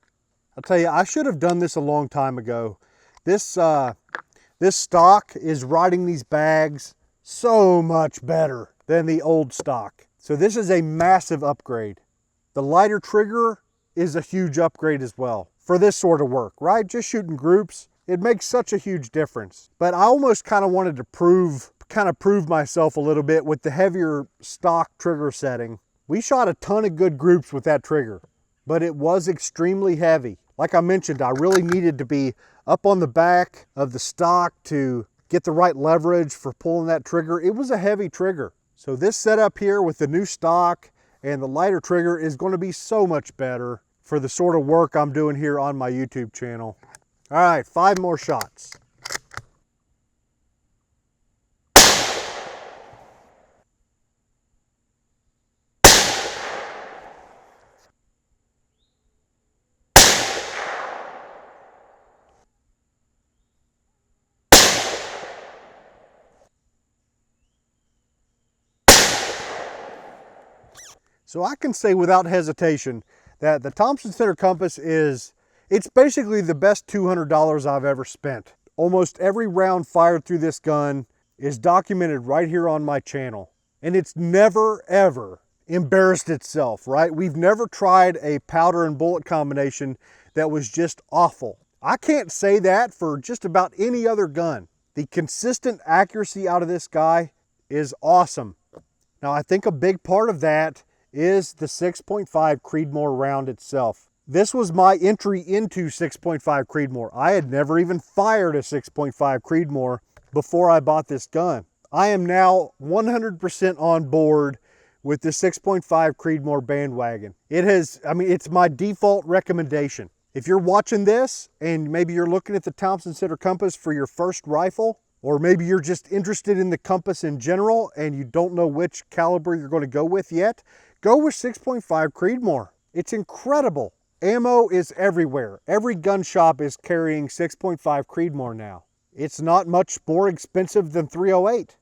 I'll tell you, I should have done this a long time ago. This stock is riding these bags so much better than the old stock. So this is a massive upgrade. The lighter trigger is a huge upgrade as well for this sort of work, right? Just shooting groups, it makes such a huge difference. But I almost kind of wanted to prove myself a little bit with the heavier stock trigger setting. We shot a ton of good groups with that trigger, but it was extremely heavy. Like I mentioned, I really needed to be up on the back of the stock to get the right leverage for pulling that trigger. It was a heavy trigger. So this setup here with the new stock and the lighter trigger is going to be so much better for the sort of work I'm doing here on my YouTube channel. All right, 5 more shots. So I can say without hesitation that the Thompson Center Compass it's basically the best $200 I've ever spent. Almost every round fired through this gun is documented right here on my channel. And it's never, ever embarrassed itself, right? We've never tried a powder and bullet combination that was just awful. I can't say that for just about any other gun. The consistent accuracy out of this guy is awesome. Now, I think a big part of that is the 6.5 Creedmoor round itself. This was my entry into 6.5 Creedmoor. I had never even fired a 6.5 Creedmoor before I bought this gun. I am now 100% on board with the 6.5 Creedmoor bandwagon. It's my default recommendation. If you're watching this and maybe you're looking at the Thompson Center Compass for your first rifle, or maybe you're just interested in the compass in general and you don't know which caliber you're going to go with yet, go with 6.5 Creedmoor. It's incredible. Ammo is everywhere. Every gun shop is carrying 6.5 Creedmoor now. It's not much more expensive than 308.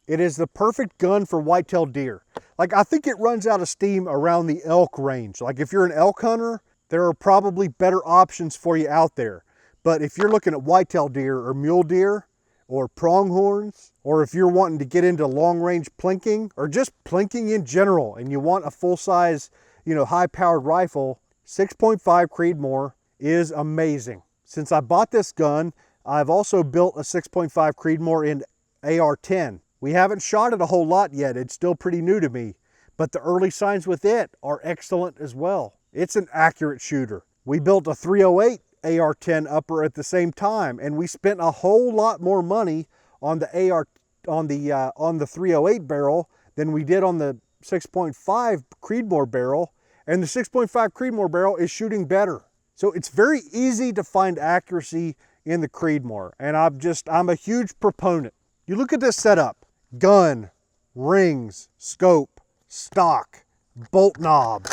It is the perfect gun for whitetail deer. Like, I think it runs out of steam around the elk range. Like, if you're an elk hunter, there are probably better options for you out there. But if you're looking at whitetail deer or mule deer or pronghorns, or if you're wanting to get into long-range plinking or just plinking in general and you want a full-size, high-powered rifle, 6.5 Creedmoor is amazing. Since I bought this gun, I've also built a 6.5 Creedmoor in AR-10. We haven't shot it a whole lot yet. It's still pretty new to me, but the early signs with it are excellent as well. It's an accurate shooter. We built a 308 AR-10 upper at the same time, and we spent a whole lot more money on the on the 308 barrel than we did on the 6.5 Creedmoor barrel, and the 6.5 Creedmoor barrel is shooting better. So it's very easy to find accuracy in the Creedmoor, and I'm a huge proponent. You look at this setup: gun, rings, scope, stock, bolt knob.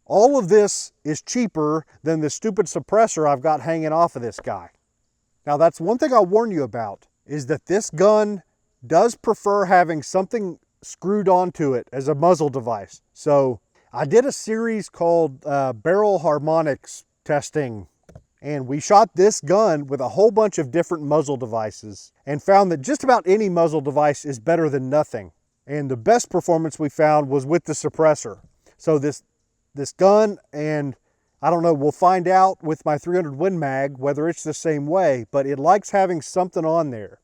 All of this is cheaper than the stupid suppressor I've got hanging off of this guy. Now that's one thing I'll warn you about, is that this gun does prefer having something screwed onto it as a muzzle device. So I did a series called Barrel Harmonics Testing, and we shot this gun with a whole bunch of different muzzle devices and found that just about any muzzle device is better than nothing. And the best performance we found was with the suppressor. So this gun, and I don't know, we'll find out with my 300 Win Mag whether it's the same way, but it likes having something on there.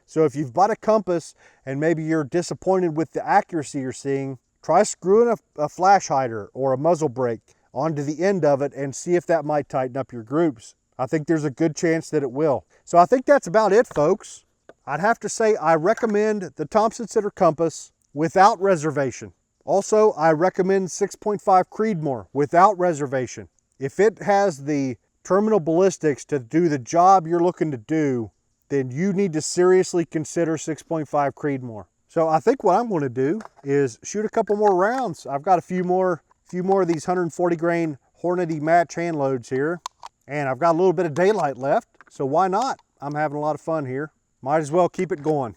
So if you've bought a compass and maybe you're disappointed with the accuracy you're seeing, try screwing a flash hider or a muzzle brake onto the end of it and see if that might tighten up your groups. I think there's a good chance that it will. So I think that's about it, folks. I'd have to say I recommend the Thompson Center Compass without reservation. Also, I recommend 6.5 Creedmoor without reservation. If it has the terminal ballistics to do the job you're looking to do, then you need to seriously consider 6.5 Creedmoor. So I think what I'm going to do is shoot a couple more rounds. I've got a few more of these 140 grain Hornady match hand loads here, and I've got a little bit of daylight left, so why not? I'm having a lot of fun here. Might as well keep it going.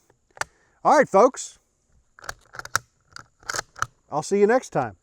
All right, folks. I'll see you next time.